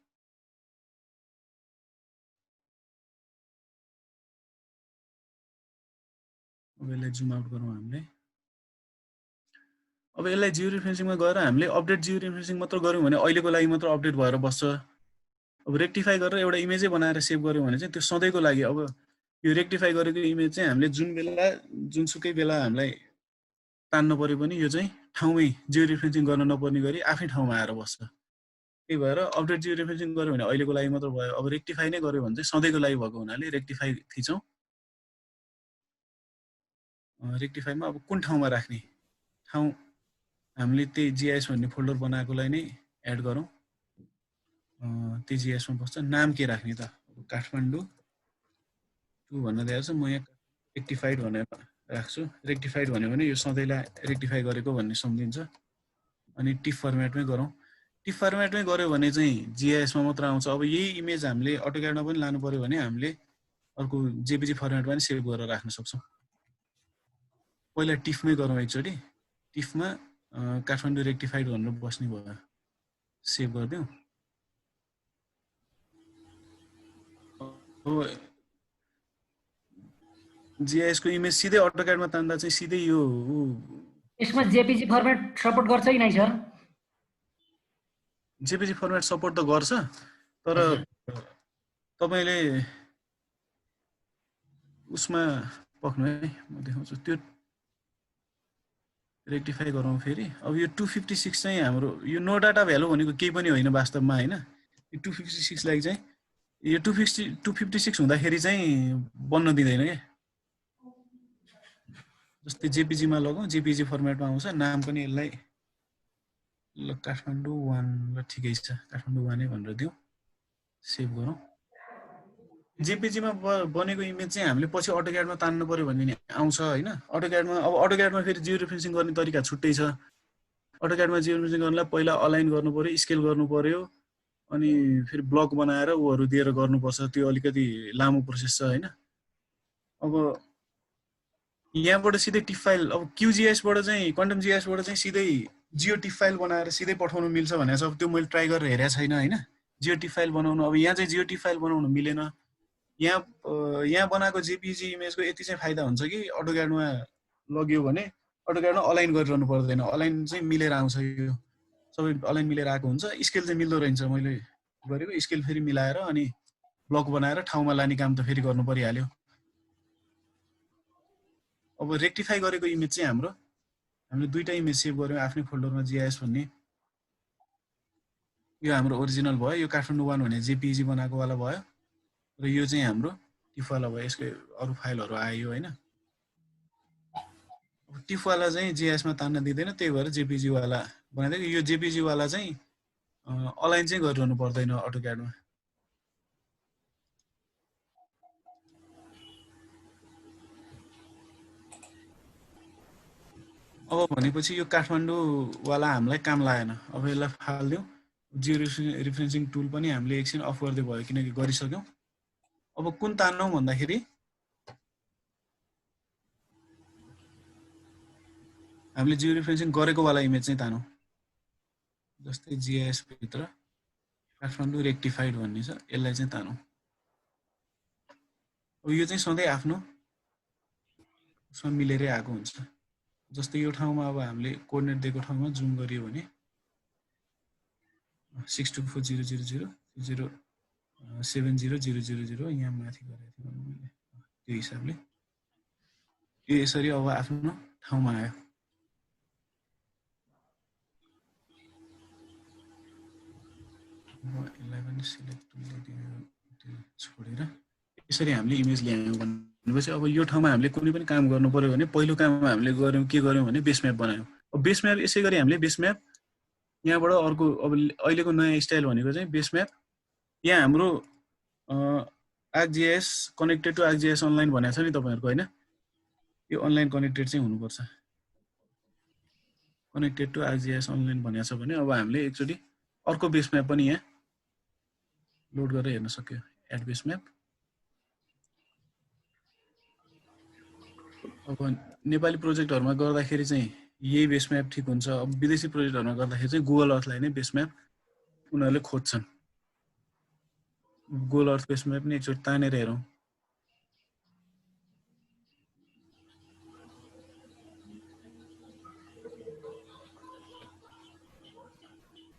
अब यसलाई जुम आउट गरौँ हामीले। अब यसलाई जियो रेफरेन्सिङमा गएर हामीले अपडेट जियो रेफरेन्सिङ मात्र गऱ्यौँ भने अहिलेको लागि मात्र अपडेट भएर बस्छ। अब रेक्टिफाई गरेर एउटा इमेजै बनाएर सेभ गर्यौँ भने चाहिँ त्यो सधैँको लागि। अब यो रेक्टिफाई गरेको इमेज चाहिँ हामीले जुनसुकै बेला हामीलाई तान्न पर्यो पनि यो चाहिँ ठाउँमै जियो रेफरेन्सिङ गर्न नपर्ने गरी आफै ठाउँमा आएर बस्छ। त्यही भएर अपडेट जियो रेफरेन्सिङ गर्यो भने अहिलेको लागि मात्र भयो। अब रेक्टिफाई नै गर्यो भने चाहिँ सधैँको लागि भएको हुनाले रेक्टिफाई थिचौँ। रेक्टिफाईमा अब कुन ठाउँमा राख्ने ठाउँ हामीले त्यही जिआइएस भन्ने फोल्डर बनाएकोलाई नै एड गरौँ। त्यो जिआइएसमा बस्छ। नाम के राख्ने त? काठमाडौँ 2 भन्न दिएको छ। म यहाँ रेक्टिफाइड भनेर राख्छु। रेक्टिफाइड भन्यो भने यो सधैँलाई रेक्टिफाई गरेको भन्ने सम्झिन्छ। अनि टिफ फर्मेटमै गरौँ। टिफ फर्मेटमै गऱ्यो भने चाहिँ जिआइएसमा मात्र आउँछ। अब यही इमेज हामीले अटोक्याडमा पनि लानु पर्यो भने हामीले अर्को जेपिजी फर्मेटमा पनि सेभ गरेर राख्न सक्छौँ। पहिला टिफमै गरौँ एकचोटि। टिफमा काठमाडौँ रेक्टिफाइड भनेर बस्ने भयो। सेभ गरिदिउँ। जिआइएस को इमेज सिधै अटोक्याडमा तान्दा चाहिँ सिधै यो यसमा जेपीजी फर्मेट सपोर्ट गर्छ कि नै सर? जेपीजी फर्मेट सपोर्ट त गर्छ, तर तपाईले उसमा पक्नु है, म देखाउँछु। त्यो रेक्टिफाई गरौँ फेरि। अब यो 256 चाहिँ हाम्रो यो नो डाटा भ्यालु भनेको केही पनि होइन वास्तवमा हैन। यो 256 लागि चाहिँ यो 256 हुँदाखेरि चाहिँ बन्न दिँदैन के। जस्तै जेपीजी मा लगाउँ, जेपीजी फर्मेटमा आउँछ। नाम पनि यसलाई ल काठमाडौँ 1 ल ठिकै छ, काठमाडौँ 1 नै भनेर दिउँ। सेभ गरौँ। जेपीजी मा बनेको इमेज चाहिँ हामीले पछि अटोक्याडमा तान्नु पर्यो भन्ने नि आउँछ हैन। अटोक्याडमा अब अटोक्याडमा फेरि जियो रेफरेन्सिङ गर्ने तरिका छुट्टै छ। अटोक्याडमा जियो रेफरेन्सिङ गर्नलाई पहिला अलाइन गर्नु पर्यो, स्केल गर्नु पर्यो, अनि फेरि ब्लक बनाएर उहरु दिएर गर्नुपर्छ। त्यो अलिकति लामो प्रोसेस छ हैन। अब यहाँबाट सिधै टिफ फाइल, अब क्यूजीएस बाट चाहिँ क्वान्टम जीएस बाट चाहिँ सिधै जिओटिफ फाइल बनाएर सिधै पठाउनु मिल्छ भनेर चाहिँ अब त्यो मैले ट्राई गरेर हेरेको छैन होइन। जिओटिफ फाइल बनाउनु अब यहाँ चाहिँ जिओटिफ फाइल बनाउनु मिलेन। यहाँ बनाएको जेपीजी इमेजको यति चाहिँ फाइदा हुन्छ कि अटोक्याडमा लग्यो भने अटोक्याडमा अलाइन गरिरहनु पर्दैन। अलाइन चाहिँ मिलेर आउँछ, यो सबै अलाइन मिलेर आएको हुन्छ। स्केल चाहिँ मिल्दो रहन्छ। मैले गरेको स्केल फेरि मिलाएर अनि ब्लक बनाएर ठाउँमा लाने काम त फेरि गर्नु परिहाल्यो। अब रेक्टिफाई गरेको इमेज चाहिँ हामीले दुईटा इमेज सेभ गर्यौँ आफ्नै फोल्डरमा GIS भन्ने। यो हाम्रो ओरिजिनल भयो, यो काठमाडौँ 1 भन्ने जेपीजी बनाएको वाला भयो र यो चाहिँ हाम्रो टिफ वाला भयो। यसको अरू फाइलहरू आयो होइन। अब टिफ वाला चाहिँ GIS मा तान्न दिँदैन, त्यही भएर जेपीजी वाला बनाइदिएको। यो जेपीजी वाला चाहिँ अलाइन चाहिँ गरिरहनु पर्दैन अटोक्याडमा। अब भनेपछि यो काठमाडौँ वाला हामीलाई काम लागेन। अब यसलाई फाल्दिउँ। जियो रिफरेन्सिङ टुल पनि हामीले एकछिन अफ गर्दै भयो किनकि गरिसक्यौँ। अब कुन तान्नौँ भन्दाखेरि हामीले जियो रिफरेन्सिङ गरेको वाला इमेज चाहिँ तानौँ। जस्तै GIS भित्र काठमाडौँ रेक्टिफाइड भन्ने छ, यसलाई चाहिँ तानौँ। अब यो चाहिँ सधैँ आफ्नो उसमा मिलेरै आएको हुन्छ। जस्तै यो ठाउँमा अब हामीले कोअर्डिनेट दिएको ठाउँमा जुम गरियो भने 624000070000 यहाँ माथि गरेको थिएँ मैले। त्यो हिसाबले यो यसरी अब आफ्नो ठाउँमा आयो। यसलाई पनि सिलेक्ट छोडेर यसरी हामीले इमेज ल्यायौँ भनेपछि अब यो ठाउँमा हामीले कुनै पनि काम गर्नु पर्यो भने पहिलो काम हामीले गर्यौँ के गर्यौँ भने बेस म्याप बनायौँ। अब बेस म्याप यसै गरी हामीले बेस म्याप यहाँबाट अर्को अब अहिलेको नयाँ स्टाइल भनेको चाहिँ बेस म्याप। यहाँ हाम्रो ArcGIS connected to ArcGIS online भनेको छ नि तपाईँहरूको होइन। यो अनलाइन कनेक्टेड चाहिँ हुनुपर्छ। कनेक्टेड टु ArcGIS अनलाइन भनेको छ भने अब हामीले एकचोटि अर्को बेस म्याप पनि यहाँ लोड गरेर हेर्न सक्यो। Add base map. अब नेपाली प्रोजेक्टहरुमा गर्दाखेरि चाहिँ यही बेस म्याप ठिक हुन्छ। अब विदेशी प्रोजेक्टहरुमा गर्दाखेरि चाहिँ गुगल अर्थलाई नै बेस म्याप उनीहरुले खोज्छन्। गुगल अर्थ बेस म्याप नि एकचोटि तानेर हेरौँ।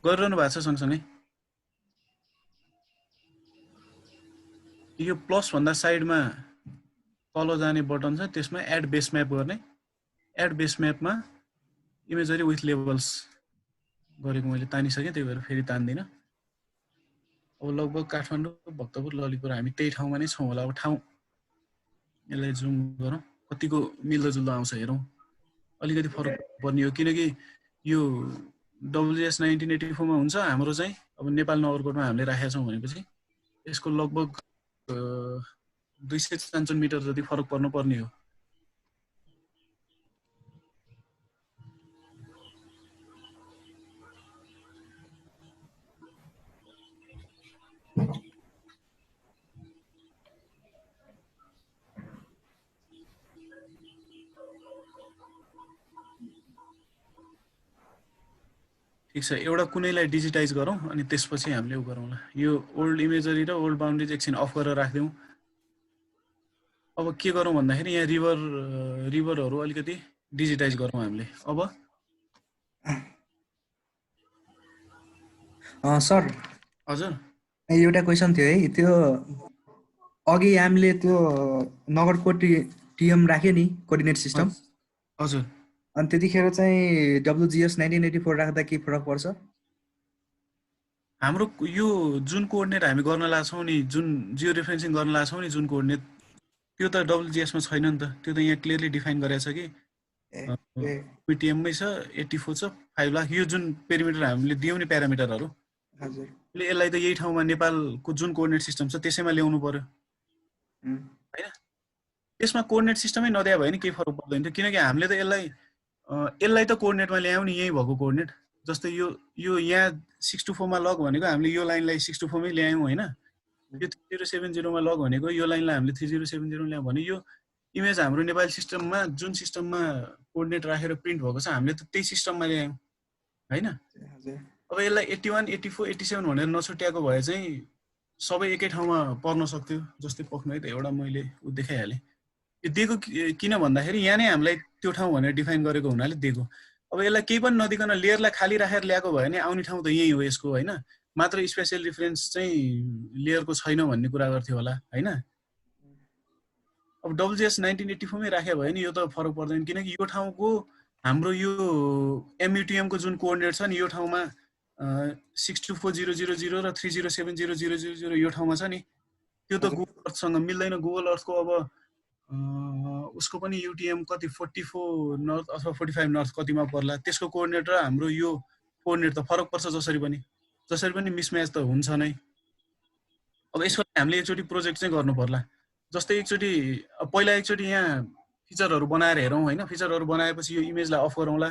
गरिरहनु भएको छ सँगसँगै। यो प्लस भन्दा साइडमा तल जाने बटन छ, त्यसमा एड बेस म्याप गर्ने। एड बेस म्यापमा इमेजरी विथ लेबल्स गरेको मैले तानिसकेँ, त्यही भएर फेरि तान्दिनँ। अब लगभग काठमाडौँ, भक्तपुर, ललितपुर हामी त्यही ठाउँमा नै छौँ होला। अब ठाउँ यसलाई जुम गरौँ, कतिको मिल्दोजुल्दो आउँछ हेरौँ। अलिकति फरक पर्ने हो किनकि यो WGS 1984 मा हुन्छ, हाम्रो चाहिँ अब नेपाल नगरकोटमा हामीले राखेका छौँ भनेपछि यसको लगभग 255 मिटर जति फरक पर्नुपर्ने हो। ठिक छ, एउटा कुनैलाई डिजिटाइज गरौँ अनि त्यसपछि हामीले उ गरौँला। यो ओल्ड इमेजरी र ओल्ड बाउन्ड्रिज एकछिन अफ गरेर राख्दिउँ। अब के गरौँ भन्दाखेरि यहाँ रिभरहरू अलिकति डिजिटाइज गरौँ हामीले। अब सर हजुर एउटा क्वेसन थियो है, त्यो अघि हामीले त्यो नगरकोट टिएम राख्यो नि कोअर्डिनेट सिस्टम, हजुर, अनि त्यतिखेर चाहिँ WGS 1984 राख्दा के फरक पर्छ? हाम्रो यो जुन कोअर्डिनेट हामी गर्न लाग्छौँ नि, जुन जियो रेफरेन्सिङ गर्न लाग्छौँ नि, जुन कोअर्डिनेट त्यो त WGS मा छैन नि त। त्यो त यहाँ क्लियरली डिफाइन गरेको छ कि PTM मै छ, 84 छ, 5 लाख। यो जुन पेरिमिटर हामीले दियौँ नि प्यारामिटरहरू, हजुर, यसलाई त यही ठाउँमा नेपालको जुन कोअर्डिनेट सिस्टम छ त्यसैमा ल्याउनु पर्यो हैन। त्यसमा कोअर्डिनेट सिस्टमै नदिया भयो नि केही फरक पर्दैन थियो, किनकि हामीले त यसलाई त कोअर्डिनेटमा ल्यायौँ नि, यही भएको कोअर्डिनेट। जस्तै यो यहाँ 64 मा लग भनेको हामीले यो लाइनलाई 64 मै ल्यायौँ हैन। यो 3070 मा लग भनेको यो लाइनलाई हामीले 3070 ल्यायौँ भने यो इमेज हाम्रो नेपाली सिस्टममा जुन सिस्टममा कोअर्डिनेट राखेर प्रिन्ट भएको छ हामीले त त्यही सिस्टममा ल्यायौँ हैन। हजुर अब यसलाई 81 84 87 भनेर नछुट्याएको भए चाहिँ सबै एकै ठाउँमा पर्न सक्थ्यो। जस्तै पक्नु है त एउटा मैले देखाइहालेँ। यो दिएको किन भन्दाखेरि यहाँ नै हामीलाई त्यो ठाउँ भनेर डिफाइन गरेको हुनाले दिएको। अब यसलाई केही पनि नदिकन लेयरलाई खाली राखेर ल्याएको भयो भने आउने ठाउँ त यही हो यसको हैन। मात्र स्पेशल रिफरेन्स चाहिँ लेयरको छैन भन्ने कुरा गर्थ्यो होला हैन। अब WGS 1984 मै राखे भयो नि यो त फरक पर्दैन किनकि यो ठाउँको हाम्रो यो MUTM को जुन कोअर्डिनेट छ नि यो ठाउँमा 624000 र 30700000 यो ठाउँमा छ नि त्यो त गुगल अर्थसँग मिल्दैन। गुगल अर्थको अब उसको पनि UTM कति 44 नर्थ अथवा 45 नर्थ कतिमा पर्ला त्यसको कोअर्डिनेट र हाम्रो यो कोअर्डिनेट त फरक पर्छ जसरी पनि मिसम्याच त हुन्छ नै। अब यसको हामीले एकचोटि प्रोजेक्ट चाहिँ गर्नु पर्ला। जस्तै एकचोटि पहिला एकचोटि यहाँ फिचरहरू बनाएर हेरौँ हैन। फिचरहरू बनाएपछि यो इमेजलाई अफ गरौँला।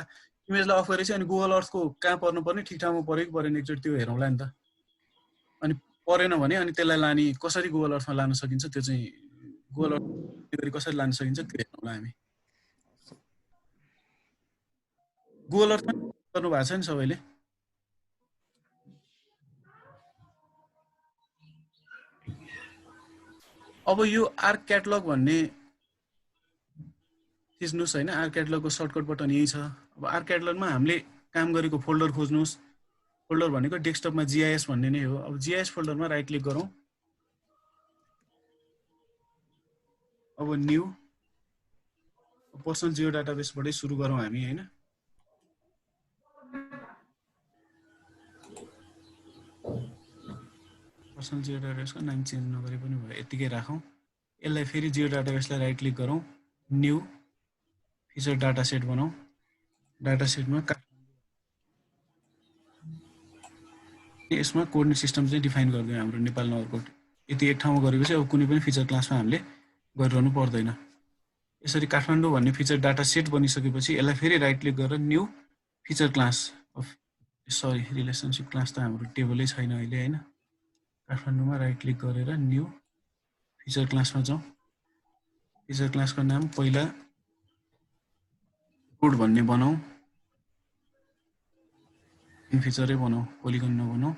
इमेजलाई अफ गरेपछि अनि गुगल अर्थको कहाँ पर्नुपर्ने ठिक ठाउँमा पऱ्यो कि परेन एकचोटि त्यो हेरौँला नि त। अनि परेन भने अनि त्यसलाई लाने कसरी गुगल अर्थमा लान सकिन्छ त्यो चाहिँ गुगल अर्थ कसरी लान सकिन्छ त्यो हेरौँला हामी। गुगल अर्थमा गर्नु भएको छ नि सबैले। अब यो आर्क क्याटलग भन्ने थिच्नुस् हैन। आर्क क्याटलगको सर्टकट बटन यही छ। अब आर्क क्याटलगमा हामीले काम गरेको फोल्डर खोज्नुस्। फोल्डर भनेको डेस्कटपमा GIS भन्ने नै हो। अब GIS फोल्डरमा राइट क्लिक गरौँ। अब न्यू पर्सनल जियो डाटाबेसबाटै सुरु गरौँ हामी हैन। पर्सनल जियो डाटाबेसको नाम चेन्ज नगरे पनि भयो यतिकै राखौँ। यसलाई फेरि जियो डाटाबेसलाई राइट क्लिक गरौँ। न्यू फिचर डाटा सेट बनाऊ। डाटा सेटमा यसमा कोअर्डिनेट सिस्टम चाहिँ डिफाइन गरिदिउँ हाम्रो नेपाल नगरकोट। यति एक ठाउँमा गरेपछि अब कुनै पनि फिचर क्लासमा हामीले गरिरहनु पर्दैन। यसरी काठमाडौँ भन्ने फिचर डाटा सेट बनिसकेपछि यसलाई फेरि राइट क्लिक गरेर new feature class of sorry relationship class त हाम्रो टेबलै छैन अहिले हैन। काठमाडौँमा राइट क्लिक गरेर न्यू फिचर क्लासमा जाउँ। फिचर क्लासको नाम पहिला रोड भन्ने बनाऊ। फिचरै बनाऊ पोलिगन नबनाऊ।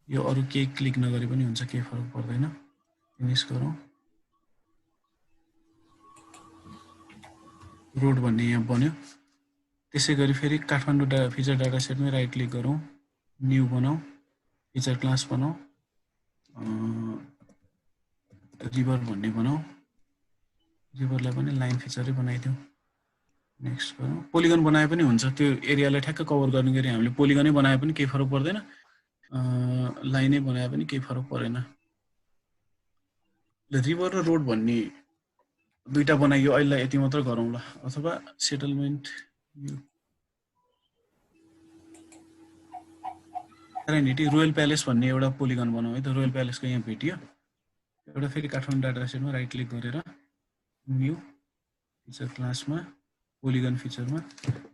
यो अरु केही क्लिक नगरे पनि हुन्छ केही फरक पर्दैन। फिनिश गरौँ। रोड भन्ने यहाँ बन्यो। त्यसै गरी फेरि काठमाडौँ फिचर डाटा सेटमै राइट क्लिक गरौँ। न्यू बनाऊ फिचर क्लास बनाऊ। रिभर भन्ने बनाऊ। रिभरलाई पनि लाइन फिचरै बनाइदिउँ। नेक्स्ट गरौँ। पोलिगन बनाए पनि हुन्छ। त्यो एरियालाई ठ्याक्क कभर गर्ने गरी हामीले पोलिगनै बनाए पनि केही फरक पर्दैन। लाइनै बनाए पनि केही फरक परेन। रिभर र रोड भन्ने दुईटा बनाइयो। अहिले यति मात्र गरौँ ल। अथवा सेटलमेन्ट सेरेनिटी रोयल प्यालेस भन्ने एउटा पोलिगन बनाऊ है त। रोयल प्यालेसको यहाँ भेटियो। एउटा फेरि काठमाडौँ डाटा सेटमा राइट क्लिक गरेर न्यू फिचर क्लासमा पोलिगन फिचरमा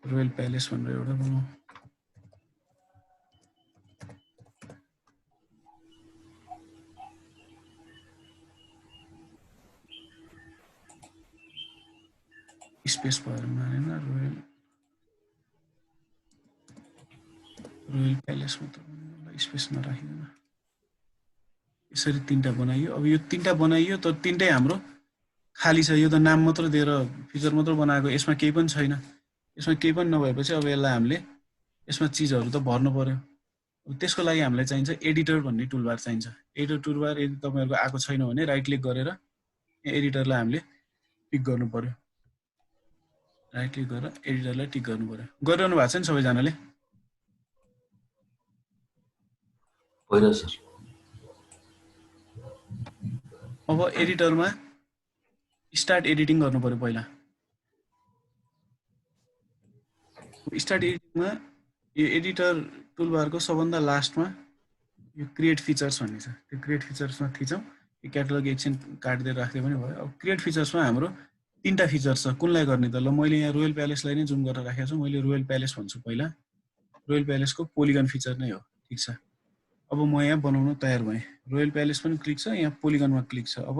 रोयल प्यालेस भनेर एउटा बनाऊ। स्पेस भएर मानेन। रोयल प्यालेसमा त स्पेस नराखिकन यसरी तीनटा बनाइयो। अब यो तीनटा बनाइयो त तीनटै हाम्रो खाली छ। यो त नाम मात्र दिएर फिचर मात्र बनाएको। यसमा केही पनि छैन। यसमा केही पनि नभएपछि अब यसलाई हामीले यसमा चीजहरु त भर्नु पर्यो। त्यसको लागि हामीलाई चाहिन्छ एडिटर भन्ने टुलबार चाहिन्छ। एडिटर टुलबार यदि तपाईहरुको आएको छैन भने राइट क्लिक गरेर यहाँ एडिटरलाई हामीले टिक गर्नु पर्यो। राइट क्लिक गरेर एडिटरलाई टिक गर्नु पर्यो। गरिरहनु भएको छ नि सबैजनाले? होइन सर। अब एडिटरमा स्टार्ट एडिटिङ गर्नु पर्यो पहिला। स्टार्ट एडिटिङमा यो एडिटर टुलबारको सबभन्दा लास्टमा यो क्रिएट फिचर्स भन्ने छ। त्यो क्रिएट फिचर्समा थिचौं। यो क्याटलग एकछिन काट्दै राख्दै पनि भयो। अब क्रिएट फिचर्समा हाम्रो तीनटा फिचर्स छ। कुनलाई गर्ने त? ल मैले यहाँ रोयल प्यालेसलाई नै जुम गरेर राखेको छु। मैले रोयल प्यालेस भन्छु पहिला। रोयल प्यालेसको पोलिगन फिचर नै हो। ठीक छ। अब म यहाँ बनाउन तयार भएँ। रोयल प्यालेस पनि क्लिक छ। यहाँ पोलिगनमा क्लिक छ। अब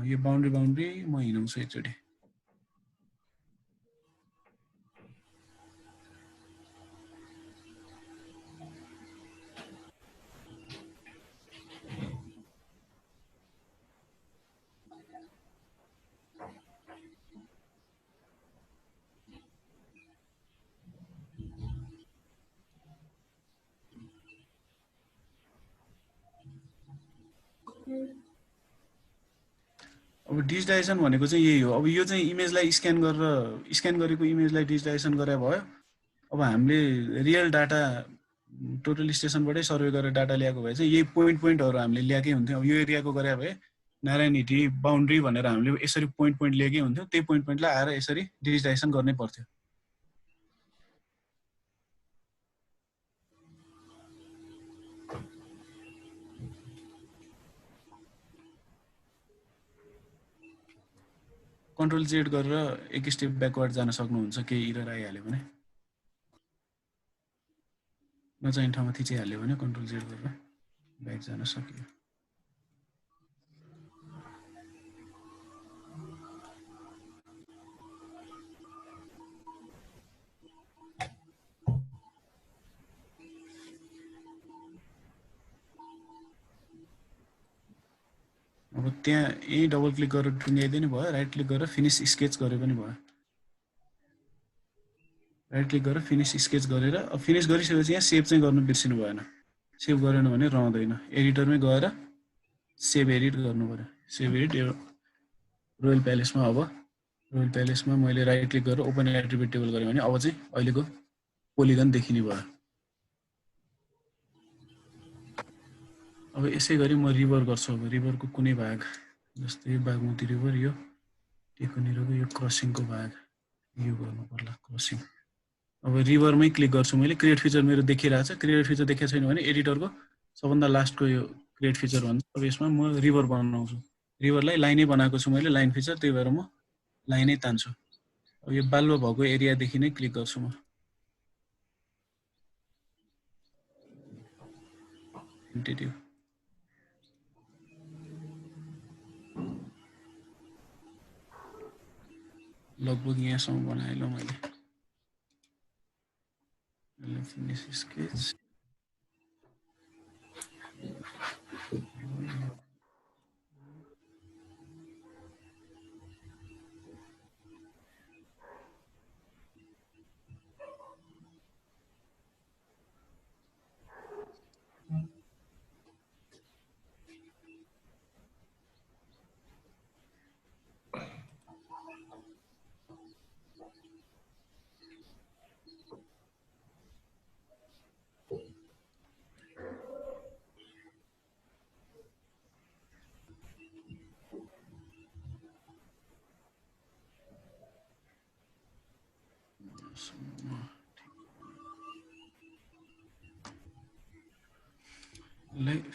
यो बाउन्ड्री म हिँडाउँछु एकचोटि। अब डिजिटाइजेसन भनेको चाहिँ यही हो। अब यो चाहिँ इमेजलाई स्क्यान गरेको इमेजलाई डिजिटाइजेसन गरे भयो। अब हामीले रियल डाटा टोटल स्टेसनबाटै सर्वे गरेर डाटा ल्याएको भए चाहिँ यही पोइन्टहरू हामीले ल्याएकै हुन्थ्यो। अब यो एरियाको गरे भए नारायण हिटी बाउन्ड्री भनेर हामीले यसरी पोइन्ट लिएकै हुन्थ्यो। त्यही पोइन्टलाई आएर यसरी डिजिटाइजेसन गर्नै पर्थ्यो। कन्ट्रोल जेड गरेर एक स्टेप ब्याकवर्ड जान सक्नुहुन्छ केही इरर आइहाल्यो भने। नचाहिने ठाउँमा थिचिहाल्यो भने कन्ट्रोल जेड गरेर ब्याक जान सकियो। अब त्यहाँ यही डबल क्लिक गरेर टुङ्ग्याइदिए नि भयो। राइट क्लिक गरेर फिनिस स्केच गरे पनि भयो। राइट क्लिक गरेर फिनिस स्केच गरेर अब फिनिस गरिसकेपछि यहाँ सेभ चाहिँ गर्नु बिर्सिनु भएन। सेभ गरेन भने रहँदैन। एडिटरमै गएर सेभ एडिट गर्नु पर्यो। सेभ एडिट यो रोयल प्यालेसमा अब रोयल प्यालेसमा मैले राइट क्लिक गरेर ओपन एट्रिब्युट टेबल गरेँ भने अब चाहिँ अहिलेको पोलिगन देखिने भयो। अब यसै गरी म रिभर गर्छु। अब रिभरको कुनै भाग जस्तै बागमती रिभर यो टेकोनिरको यो क्रसिङको भाग यो गर्नु पर्ला क्रसिङ। अब रिभरमै क्लिक गर्छु मैले। क्रिएट फिचर मेरो देखिरहेछ। क्रिएट फिचर देखेको छैन भने एडिटरको सबभन्दा लास्टको यो क्रिएट फिचर भन्छ। अब यसमा म रिभर बनाउँछु। रिभरलाई लाइनै बनाएको छु मैले लाइन फिचर, त्यही भएर म लाइनै तान्छु। अब यो बालुवा भएको एरियादेखि नै क्लिक गर्छु म। टेन्टेटिभ लगभग यहाँसम्म बनाएँ ल मैले। फिनिस स्केच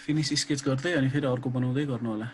फिनिस स्केच गर्दै अनि फेरि अर्को बनाउँदै गर्नु होला।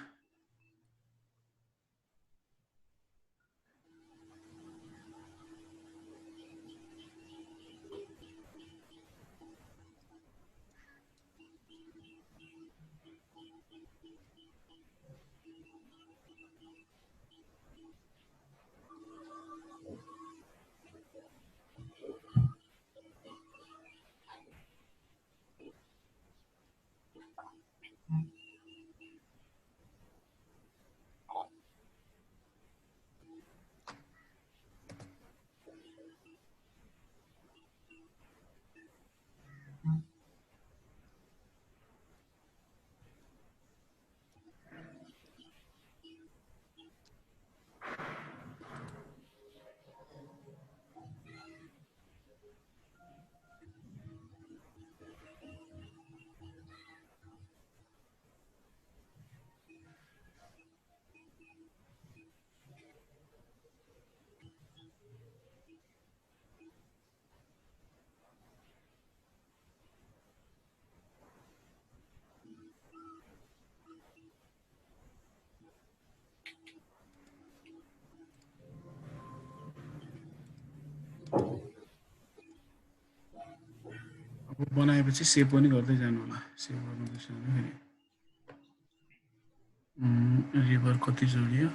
बनाएपछि सेभ पनि गर्दै जानु होला। सेभ गर्नु बिर्स्यो भने फेरि रिभर कति जोडियो,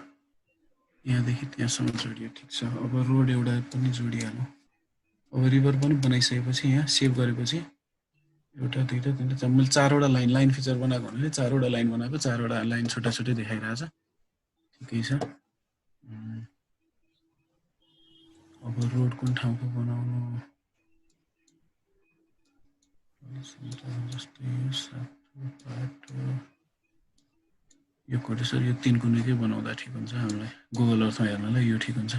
यहाँदेखि त्यहाँसम्म जोडियो। ठिक छ। अब रोड एउटा पनि जोडिहाल्नु। अब रिभर पनि बनाइसकेपछि यहाँ सेभ गरेपछि एउटा दुईवटा तिनवटा मैले 4वटा लाइन फिचर बनाएको हुनाले 4वटा लाइन बनाएको। 4वटा लाइन छुट्टा छुट्टै देखाइरहेछ। ठिकै छ। अब रोड कुन ठाउँको बनाउनु जस्तै यो 7 बाटो यो कोड सर यो 3 कुनेकै बनाउँदा ठिक हुन्छ हामीलाई गुगल अर्थमा हेर्नलाई यो ठिक हुन्छ।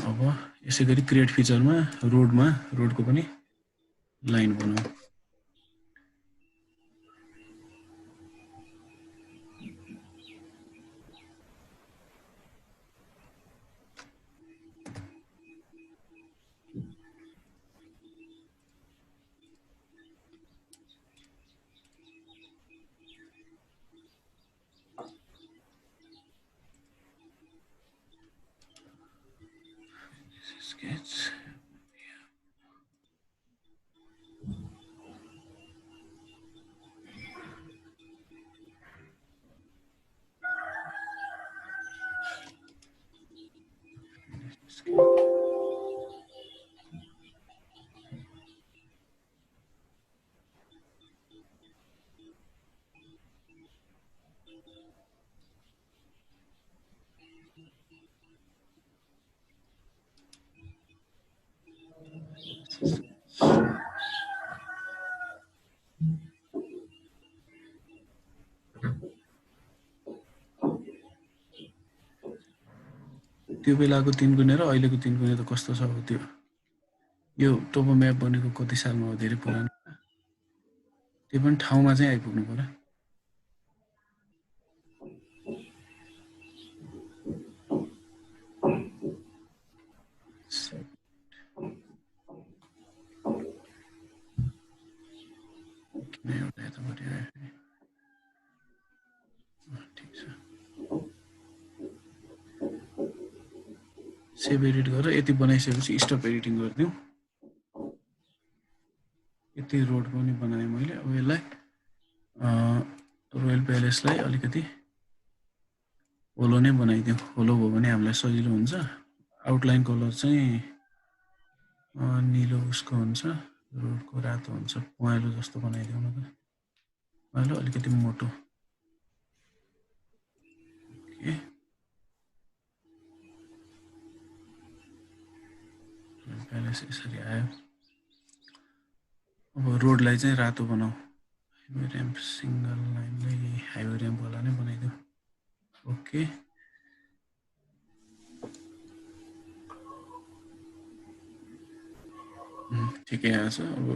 अब यसै गरी क्रिएट फिचरमा रोडको पनि लाइन बनाऊ। Sketch. त्यो बेलाको 3 गुणे र अहिलेको 3 गुणे त कस्तो छ अब त्यो यो टोपो म्याप बनेको कति सालमा हो धेरै पुरानो त्यो पनि ठाउँमा चाहिँ आइपुग्नु पर्यो। किन एउटा यतापट्टि आयो फेरि ठिक छ सेभ एडिट गरेर यति बनाइसकेपछि स्टप एडिटिङ गरिदिउँ। यति रोड पनि बनाएँ मैले। अब यसलाई रोयल प्यालेसलाई अलिकति होलो नै बनाइदिउँ। होलो भयो भने हामीलाई सजिलो हुन्छ। आउटलाइन कलर चाहिँ निलो उसको हुन्छ रोडको रातो हुन्छ पहेँलो जस्तो बनाइदिउँ न त। पहेँलो अलिकति मोटो ओके प्यालेस यसरी आयो। अब रोडलाई चाहिँ रातो बनाऊ। Highway ramp single लाइनलाई highway ramp वाला नै बनाइदिउँ। ओके ठिकै आएछ। अब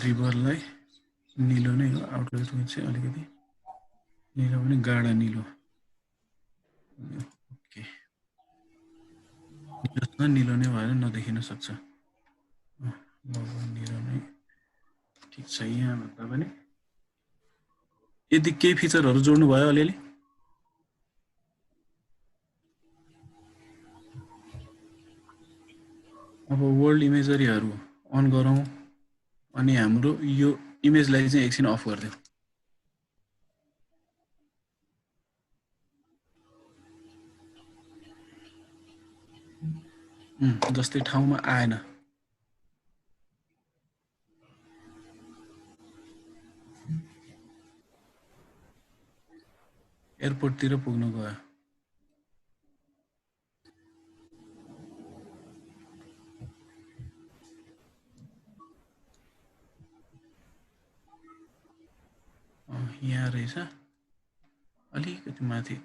रिभरलाई निलो नै हो आउटलेटमा चाहिँ अलिकति निलो पनि गाढा निलो ओके निलो नै भएर नदेखिन सक्छ। निलो नै ठिक छ। यहाँ भन्दा पनि यदि केही फिचरहरू जोड्नु भयो अलिअलि अब वर्ल्ड इमेजरीहरू अन गरौँ अनि हाम्रो यो इमेजलाई चाहिँ एकछिन अफ गरिदिउँ। जस्तै ठाउँमा आएन। एयरपोर्टतिर पुग्नु गयो। यहाँ रहेछ अलिकति माथि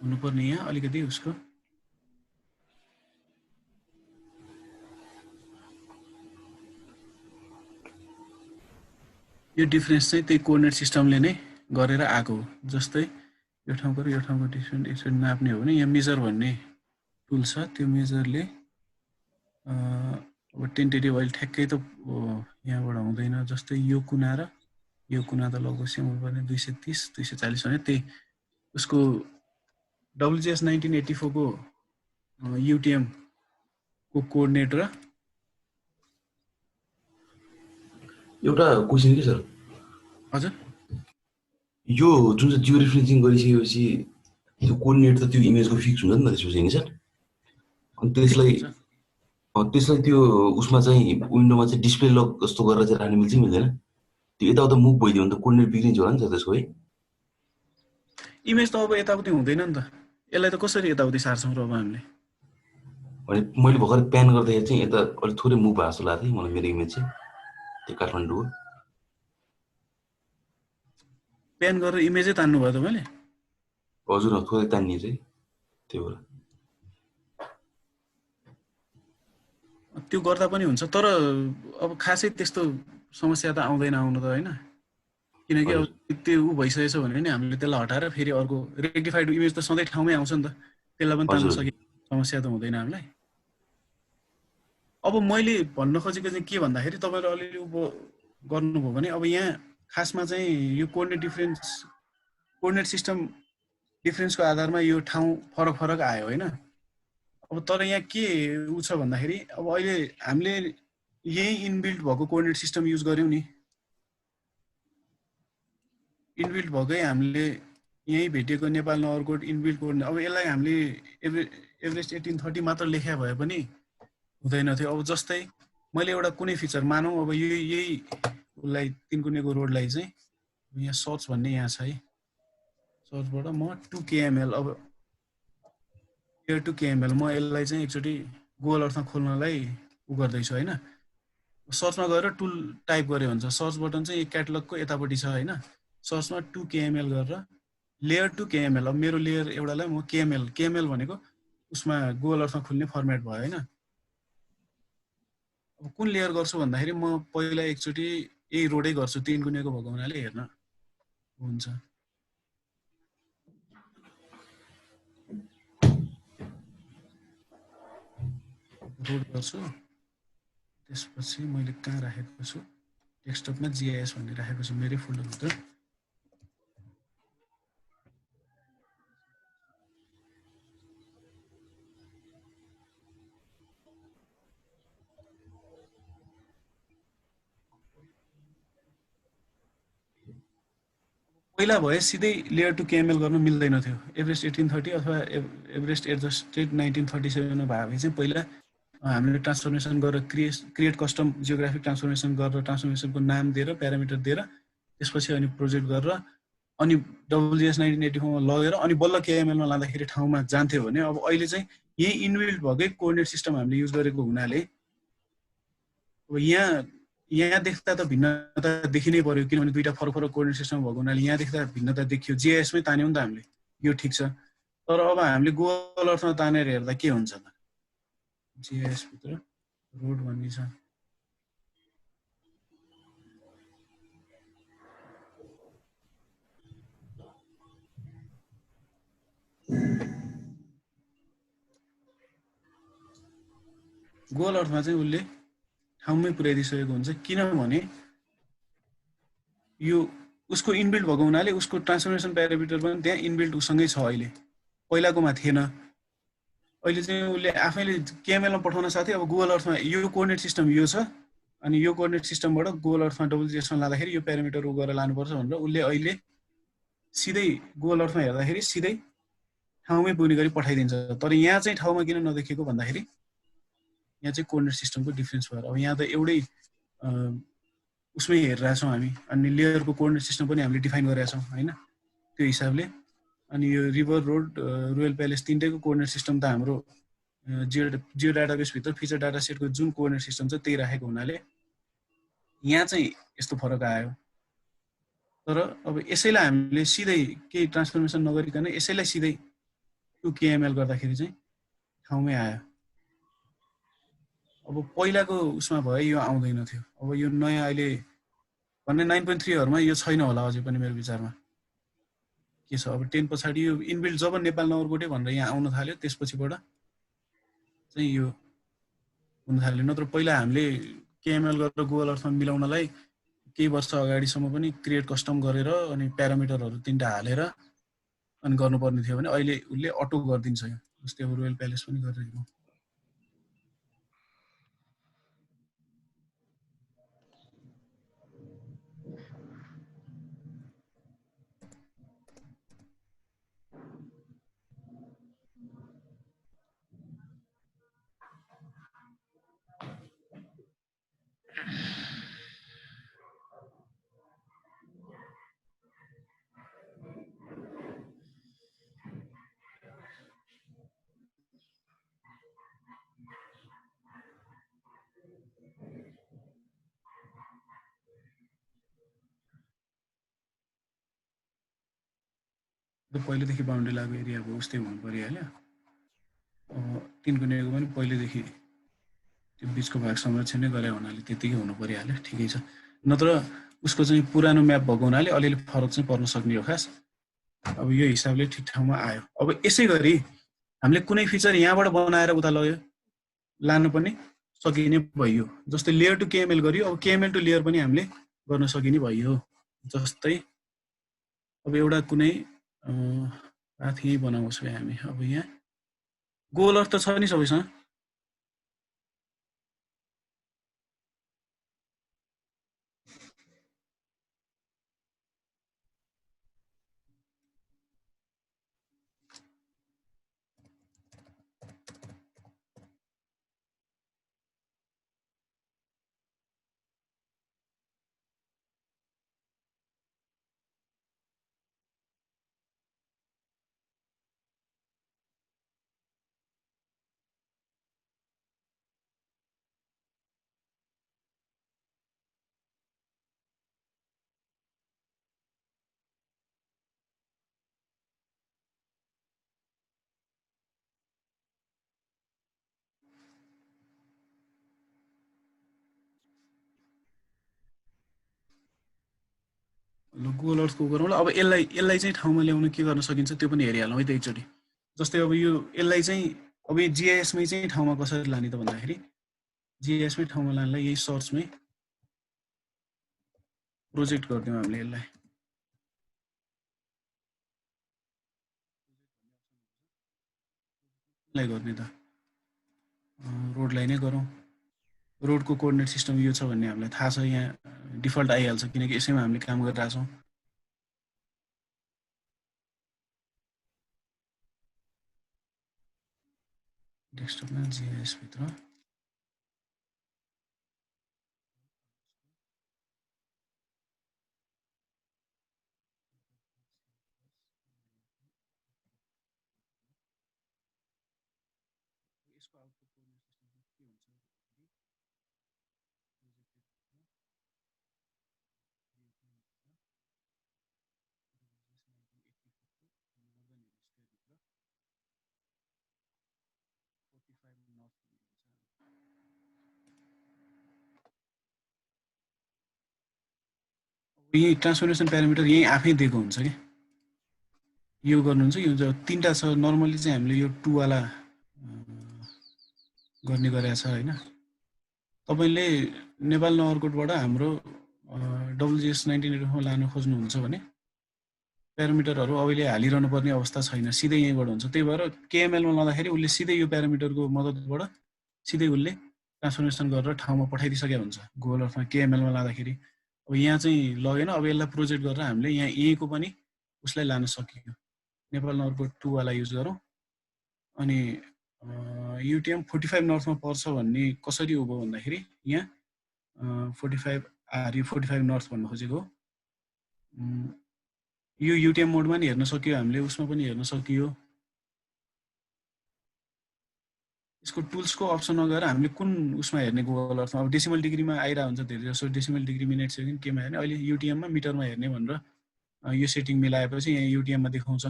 हुनुपर्ने यहाँ अलिकति उसको यो डिफरेन्स चाहिँ त्यही कोअर्डिनेट सिस्टमले नै गरेर आएको हो। जस्तै यो ठाउँको र यो ठाउँको डिस्टेन्स यसरी नाप्ने हो भने यहाँ मेजर भन्ने टुल छ। त्यो मेजरले अब टेन्टेटिभ अहिले ठ्याक्कै त यहाँबाट हुँदैन। जस्तै यो कुना र यो कुना त लगभग सेम हुनुपर्ने 230 240 भने त्यही उसको WGS 1984 को UTM को कोअर्डिनेट र एउटा क्वेसन के सर हजुर यो जुन चाहिँ जियो रेफरेन्सिङ गरिसकेपछि त्यो कोअर्डिनेट त त्यो इमेजको फिक्स हुन्छ नि त त्यसपछि नि सर। अनि त्यसलाई त्यो उसमा चाहिँ विन्डोमा चाहिँ डिस्प्ले लक जस्तो गरेर चाहिँ राख्न मिल्छ मिल्दैन? त्यो यताउता मुभ भइदियो भने त कोअर्डिनेट बिग्रिन्छ होला नि सर त्यसको है। इमेज त अब यताउति हुँदैन नि त। यसलाई त कसरी यताउति सार्छौँ र अब हामीले? भने मैले भर्खर प्यान गर्दाखेरि चाहिँ यता अलिक थोरै मुभ भएको जस्तो लाग्थ्यो मलाई मेरो इमेज चाहिँ त्यो काठमाडौँ हो। प्यान गरेर इमेजै तान्नु भयो तपाईँले? हजुर थोरै तान्ने चाहिँ त्यही भएर त्यो गर्दा पनि हुन्छ, तर अब खासै त्यस्तो समस्या त आउँदैन आउनु त होइन, किनकि अब हजुर त्यो ऊ भइसकेछ भने नि हामीले त्यसलाई हटाएर फेरि अर्को रेक्टिफाइड इमेज त सधैँ ठाउँमै आउँछ नि त, त्यसलाई पनि तान्न हजुर सके समस्या त हुँदैन हामीलाई। अब मैले भन्न खोजेको चाहिँ के भन्दाखेरि तपाईँले अलिअलि गर्नुभयो भने अब यहाँ खासमा चाहिँ यो कोअर्डिनेट सिस्टम डिफ्रेन्सको आधारमा यो ठाउँ फरक फरक आयो होइन। अब तर यहाँ के ऊ छ भन्दाखेरि अब अहिले हामीले यही इनबिल्ट भएको कोअर्डिनेट सिस्टम युज गर्यौँ नि, इनबिल्ट भएकै हामीले यहीँ भेटेको नेपाल नगरकोट इनबिल्ट कोअर्डिनेट, अब यसलाई हामीले एभरेस्ट 1830 मात्र लेख्या भए पनि हुँदैन थियो। अब जस्तै मैले एउटा कुनै फिचर मानौँ, अब यही उसलाई तिनकुनेको रोडलाई चाहिँ यहाँ सर्च भन्ने यहाँ छ है, सर्चबाट म 2 kml, अब here to kml म यसलाई चाहिँ एकचोटि गुगल अर्थमा खोल्नलाई उ गर्दैछु होइन। सर्चमा गएर टुल टाइप गऱ्यो हुन्छ, सर्च बटन चाहिँ क्याटलगको यतापट्टि छ होइन। सर्चमा 2 kml गरेर लेयर टु kml, अब मेरो लेयर एउटालाई म kml भनेको उसमा गुगल अर्थमा खुल्ने फर्मेट भयो होइन। अब कुन लेयर गर्छु भन्दाखेरि म पहिला एकचोटि यही रोडै गर्छु, तिनकुनेको भएको हुनाले हेर्न हुन्छ। रोड गर्छु, त्यसपछि मैले कहाँ राखेको छु, डेस्कटपमा GIS भन्ने राखेको छु मेरै फोल्डरभित्र। पहिला भए सिधै लेयर टु KML गर्न मिल्दैन थियो, एभरेस्ट 1830 अथवा एभरेस्ट एडजस्टेड 1937 भए चाहिँ पहिला हामीले ट्रान्सफर्मेसन गरेर क्रिएट कस्टम जियोग्राफिक ट्रान्सफर्मेसन गरेर ट्रान्सफर्मेसनको नाम दिएर प्यारामिटर दिएर त्यसपछि अनि प्रोजेक्ट गरेर अनि WGS 1984 मा लगेर अनि बल्ल KML मा लाँदाखेरि ठाउँमा जान्थ्यो भने अब अहिले चाहिँ यही इनबिल्ट भएकै कोअर्डिनेट सिस्टम हामीले युज गरेको हुनाले अब यहाँ देख्दा त भिन्नता देखिनै पर्यो, किनभने दुईटा फरक फरक कोअर्डिनेट सिस्टम भएको हुनाले यहाँ देख्दा भिन्नता देखियो। GIS मै तान्यौँ नि त हामीले, यो ठिक छ, तर अब हामीले गुगल अर्थमा तानेर हेर्दा के हुन्छ त, GIS भित्र रोड भन्ने छ, गुगल अर्थमा चाहिँ उसले ठाउँमै पुर्याइदिइसकेको हुन्छ, किनभने यो उसको इनबिल्ट भएको हुनाले उसको ट्रान्सफर्मेसन प्यारामिटर पनि त्यहाँ इनबिल्ट उसँगै छ, अहिले पहिलाकोमा थिएन। अहिले चाहिँ उसले आफैले KML मा पठाउन साथै अब गुगल अर्थमा यो कोअर्डिनेट सिस्टम यो छ अनि यो कोअर्डिनेट सिस्टमबाट गुगल अर्थमा WGS मा लाँदाखेरि यो प्यारामिटर उ गरेर लानुपर्छ भनेर उसले अहिले सिधै गुगल अर्थमा हेर्दाखेरि सिधै ठाउँमै पुग्ने गरी पठाइदिन्छ। तर यहाँ चाहिँ ठाउँमा किन नदेखिएको भन्दाखेरि यहाँ चाहिँ कोअर्डिनेट सिस्टमको डिफ्रेन्स भएर अब यहाँ त एउटै उसमै हेरिरहेछौँ हामी, अनि लेयरको कोअर्डिनेट सिस्टम पनि हामीले डिफाइन गरेका छौँ होइन त्यो हिसाबले। अनि यो रिभर रोड रोयल प्यालेस तिनटैको कोअर्डिनेट सिस्टम त हाम्रो जियो डाटाबेसभित्र फिचर डाटा सेटको जुन कोअर्डिनेट सिस्टम छ त्यही राखेको हुनाले यहाँ चाहिँ यस्तो फरक आयो। तर अब यसैलाई हामीले सिधै केही ट्रान्सफर्मेसन नगरिकन यसैलाई सिधै 2 KML गर्दाखेरि चाहिँ ठाउँमै आयो। अब पहिलाको उसमा भए यो आउँदैन थियो, अब यो नयाँ अहिले भन्ने 9.3हरूमा यो छैन होला अझै पनि मेरो विचारमा के छ। अब 10 पछाडि यो इनबिल्ट जब नेपाल नगरकोटै भनेर यहाँ आउन थाल्यो त्यसपछिबाट चाहिँ यो हुन थाल्यो, नत्र पहिला हामीले KML गरेर गुगल अर्थमा मिलाउनलाई केही वर्ष अगाडिसम्म पनि क्रिएट कस्टम गरेर अनि प्यारामिटरहरू तिनवटा हालेर अनि गर्नुपर्ने थियो भने अहिले उसले अटो गरिदिन्छ। यो जस्तै अब रोयल प्यालेस पनि गरिरहेको। पहिलेदेखि बााउन्ड्री लागेको एरियाको उस्तै हुनु परिहाल्यो। तिनकुनेको पनि पहिलेदेखि त्यो बिचको भाग संरक्षण नै गरे हुनाले त्यतिकै हुनु परिहाल्यो, ठिकै छ। नत्र उसको चाहिँ पुरानो म्याप भएको हुनाले अलिअलि फरक चाहिँ पर्न सक्ने हो खास। अब यो हिसाबले ठिक ठाउँमा आयो। अब यसै गरी हामीले कुनै फिचर यहाँबाट बनाएर उता लग्यो लानु पनि सकिने भयो। जस्तै लेयर टु केएमएल गरियो, अब केएमएल टु लेयर पनि हामीले गर्न सकिने भयो। जस्तै अब एउटा कुनै पाथ यहीँ बनाउँछु हामी। अब यहाँ गोल अर्थ छ नि सबैसँग। गोल अर्थको गरौँला। अब यसलाई चाहिँ ठाउँमा ल्याउन के गर्न सकिन्छ त्यो पनि हेरिहालौँ है त एकचोटि। जस्तै अब यसलाई चाहिँ अब यो जिआइएसमै चाहिँ ठाउँमा कसरी लाने त भन्दाखेरि जिआइएसमै ठाउँमा लानलाई यही सर्चमै प्रोजेक्ट गरिदिउँ हामीले यसलाई गर्ने त रोडलाई नै गरौँ। रोडको कोअर्डिनेट सिस्टम यो छ भन्ने हामीलाई थाहा छ, यहाँ डिफल्ट आइहाल्छ किनकि यसैमा हामीले काम गरिरहेका छौँ। डेस्कटपमा जिआइएस भित्र यसको आउटपुट कोअर्डिनेट सिस्टम के हुन्छ यही ट्रान्सफर्मेसन प्यारामिटर यही आफै दिएको हुन्छ कि यो गर्नुहुन्छ। यो तीनटा छ नर्मली चाहिँ हामीले यो 2 वाला गर्ने गरेको छ हैन। तपाईले नेपाल नगरकोटबाट हाम्रो WGS 1984 लानु खोज्नुहुन्छ भने प्यारामिटरहरू अहिले हालिरहनु पर्ने अवस्था छैन, सिधै यहीँबाट हुन्छ। त्यही भएर केएमएलमा लाँदाखेरि उसले सिधै यो प्यारामिटरको मद्दतबाट सिधै उसले ट्रान्सफर्मेसन गरेर ठाउँमा पठाइदिसकेको हुन्छ गुगल अर्थमा केएमएलमा लाँदाखेरि। अब यहाँ चाहिँ लगेन, अब यसलाई प्रोजेक्ट गरेर हामीले यहाँ यहीँको पनि उसलाई लान सकियो। नेपाल नगरकोट 2 वाला युज गरौँ। अनि युटिएम 45 नर्थमा पर्छ भन्ने कसरी हो भन्दाखेरि यहाँ 45 यो 45 नर्थ भन्न खोजेको हो। यो युटिएम मोडमा नि हेर्न सकियो हामीले, उसमा पनि हेर्न सकियो। यसको टुल्सको अप्सनमा गएर हामीले कुन उसमा हेर्ने गुगल अर्थमा अब डेसिमल डिग्रीमा आइरहेको हुन्छ धेरै जसो, डेसिमल डिग्री मिनेट सेकेन्ड केमा हेर्ने, अहिले युटिएममा मिटरमा हेर्ने भनेर यो सेटिङ मिलाएपछि यहाँ युटिएममा देखाउँछ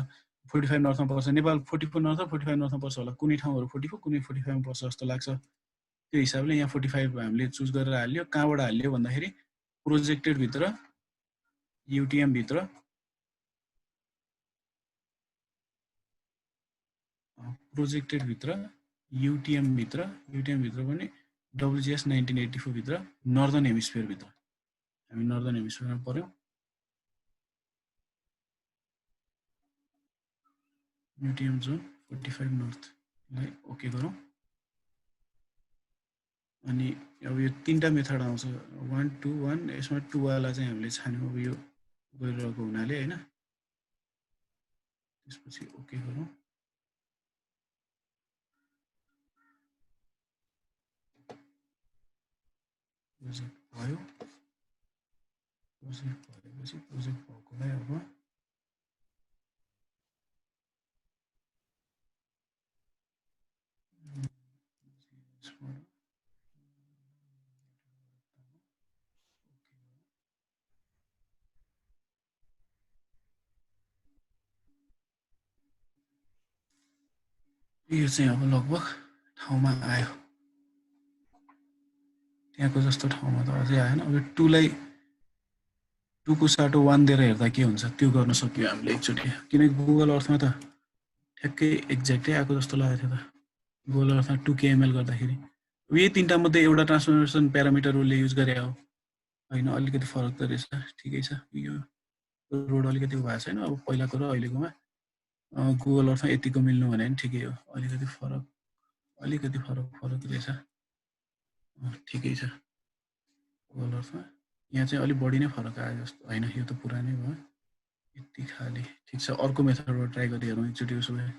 45 नर्थमा पर्छ। नेपाल 44 नर्थ र 45 नर्थमा पर्छ होला, कुनै ठाउँहरू 44 कुनै 45 मा पर्छ जस्तो लाग्छ। त्यो हिसाबले यहाँ 45 हामीले चुज गरेर हाल्यो। कहाँबाट हाल्यो भन्दाखेरि प्रोजेक्टेड भित्र युटिएम भित्र युटिएम भित्र पनि WGS 1984 भित्र नर्दर्न हेमिस्फियर भित्र हामी नर्दर्न हेमिस्फियरमा पर्यौं। युटिएम जोन 45 नर्थलाई ओके गरौँ। अनि अब यो तीनटा मेथड आउँछ 1 2 1। यसमा 2 वाला चाहिँ हामीले छान्यौं अब यो गरिरहेको हुनाले हैन। त्यसपछि ओके गरौँ। प्रोजेक्ट भयो। प्रोजेक्ट भएपछि प्रोजेक्ट भएकोलाई अब यो चाहिँ अब लगभग ठाउँमा आयो। त्यहाँको जस्तो ठाउँमा त अझै आएन। अब 2 लाई 2 को साटो 1 दिएर हेर्दा के हुन्छ त्यो गर्न सक्यो हामीले एकचोटि, किनकि गुगल अर्थमा त ठ्याक्कै एक्ज्याक्टै आएको जस्तो लागेको थियो त गुगल अर्थमा 2 kml गर्दाखेरि। यही 3टा मध्ये एउटा ट्रान्सफर्मेसन प्यारामिटर उसले युज गरे हो होइन, अलिकति फरक त रहेछ, ठिकै छ। यो रोड अलिकति भएको छैन अब पहिलाको र अहिलेकोमा। गुगल अर्थमा यतिको मिल्नु भने पनि ठिकै हो, अलिकति फरक रहेछ, ठिकै छ। गुगल अर्थमा यहाँ चाहिँ अलिक बढी नै फरक आयो जस्तो होइन, यो त पुरानै भयो यति खाली। ठिक छ, अर्को मेथडबाट ट्राई गरी हेरौँ एकचोटि उसो भए।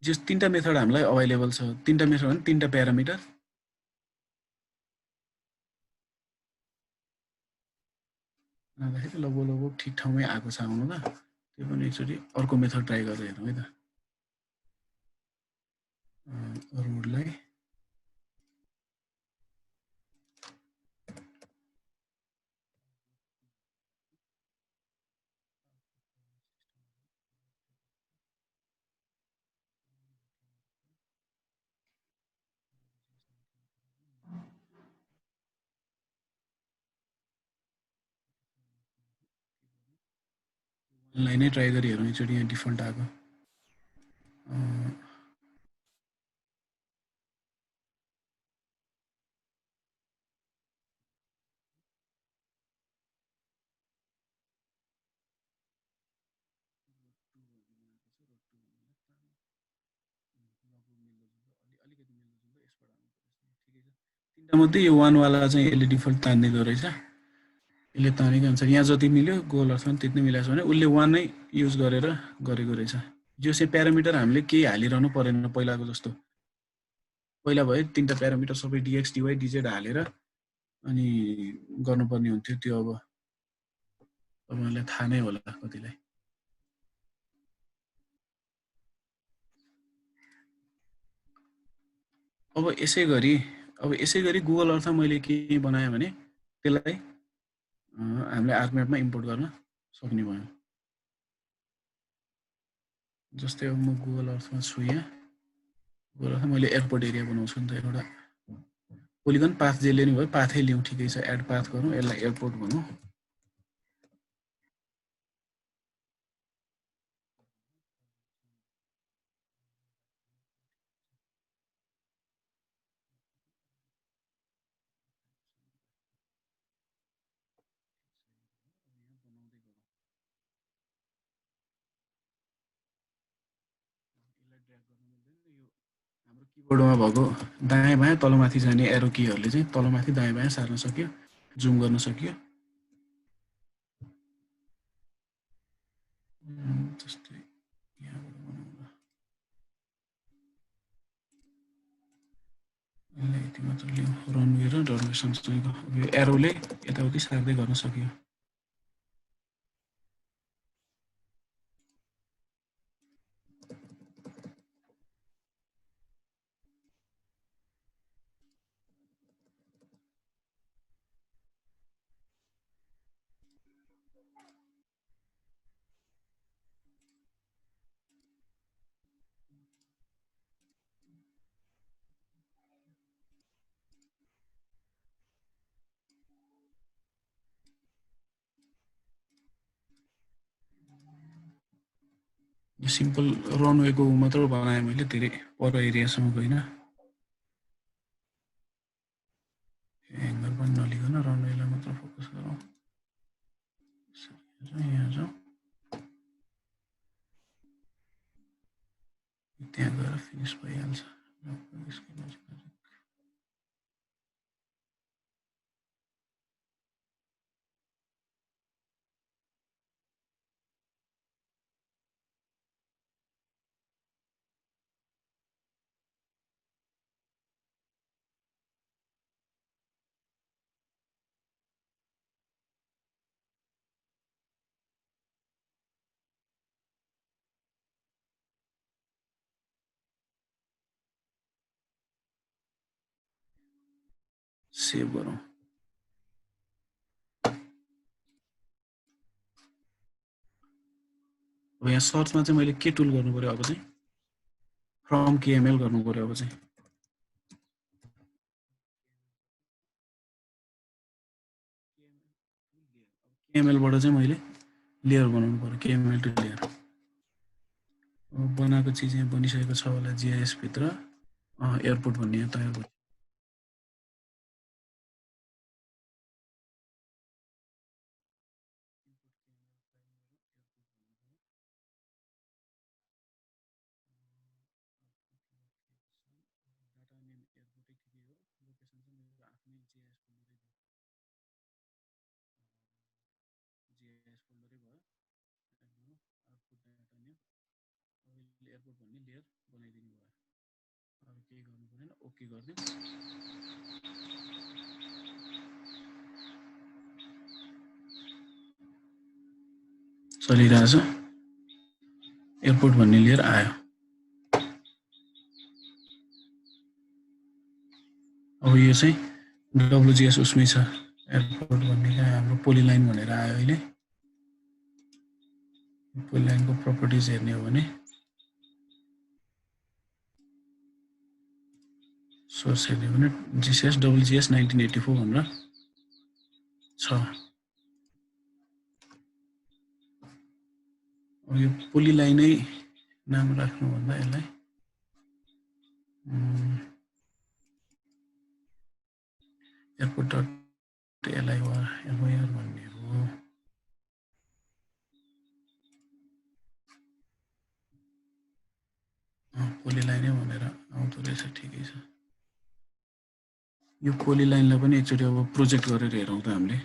जस 3टा मेथड हामीलाई अभाइलेबल छ, 3टा मेथड भने 3टा प्यारामिटर। लगभग ठिक ठाउँमै आएको छ आउनु त। त्यो पनि एकचोटि अर्को मेथड ट्राई गरेर हेरौँ है त। रोडलाई नै ट्राई गरी हेरौँ एकचोटि। यहाँ डिफल्ट आएको मध्ये यो 1 वाला चाहिँ यसले डिफल्ट तान्दिँदो रहेछ। यसले तानेको अनुसार यहाँ जति मिल्यो गुगल अर्थमा त्यति नै मिलाएको छ भने उसले 1 नै युज गरेर गरेको रहेछ। जो चाहिँ प्यारामिटर हामीले केही हालिरहनु परेन पहिलाको जस्तो। पहिला भए 3टा प्यारामिटर सबै dx dy dz हालेर अनि गर्नुपर्ने हुन्थ्यो। त्यो अब तपाईँलाई थाहा नै होला कतिलाई। अब यसै गरी गुगल अर्थमा मैले के बनाएँ भने त्यसलाई हामीले आर्कम्यापमा इम्पोर्ट गर्न सक्ने भयो। जस्तै अब म गुगल अर्थमा छु, यहाँ गुगल अर्थमा मैले एयरपोर्ट एरिया बनाउँछु नि त। एउटा पोलिगन पाथ जेले नि भयो, पाथै लिउँ, ठिकै छ। एड पाथ गरौँ, यसलाई एयरपोर्ट भनौँ। हाम्रो किबोर्डमा भएको दायाँ बायाँ तलमाथि जाने एरो कीहरूले चाहिँ तलमाथि दायाँ बायाँ सार्न सक्यो, जुम गर्न सक्यो। जस्तै यहाँबाट बनाउँदा यसलाई यति मात्र लिउँ, रनवे र रनवे सँगसँगैको यो एरोले यताउति सार्दै गर्न सक्यो। सिम्पल रनवेको मात्र बनाएँ मैले, धेरै पर एरियासम्म गइन। एङ्गल पनि नलिकन रनवेलाई मात्र फोकस गरौँ। यहाँ जाउँ, त्यहाँ गएर फिनिस भइहाल्छ। सेभ गरौँ। अब यहाँ सर्चमा चाहिँ मैले के टुल गर्नु पर्यो अब चाहिँ फ्रम केएमएल गर्नु पर्यो अब चाहिँ केएमएलबाट चाहिँ मैले लेयर बनाउनु पर्यो केएमएल टु लेयर बनाएको चिज यहाँ बनिसकेको छ होला जीआईएस भित्र एयरपोर्ट भन्ने यहाँ तयार भयो एयरपोर्ट भन्ने लेयर बनाइदिनु भयो अरु केही गर्नु पर्दैन ओके गर्दियौ चलिरहेछ एयरपोर्ट भन्ने लेयर आयो अब यो चाहिँ डब्लुजीएस उसमै छ एयरपोर्ट भन्ने चाहिँ हाम्रो पोलिलाइन भनेर आयो अहिले पोलिलाइनको प्रपर्टिज हेर्ने हो भने सोर्स हेर्ने हो भने जीसीएस डब्लुजीएस 1984 भनेर छ अब यो पोलिलाइनै नाम राख्नु भन्दा यसलाई airport.lyr भन्ने हो पोलिलाइनै भनेर आउँदो रहेछ ठिकै छ यो पोलिलाइनलाई पनि एकचोटि अब प्रोजेक्ट गरेर हेरौँ त हामीले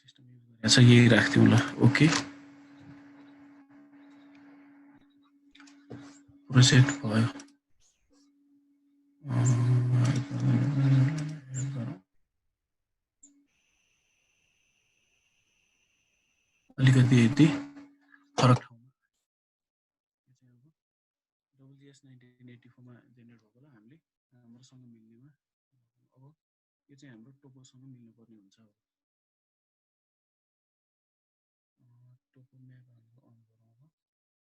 सिस्टम युज गरेछ यही राख्दिउँ ल ओके प्रोजेक्ट भयो अलिकति यति फरक ठाउँमा डब्लुजीएस 1984 मा जेनेरेट भएको होला हामीले हाम्रोसँग मिल्नेमा अब यो चाहिँ हाम्रो टोपोसँग मिल्नु पर्ने हुन्छ टोपो म्याप हाम्रो अन गरौँ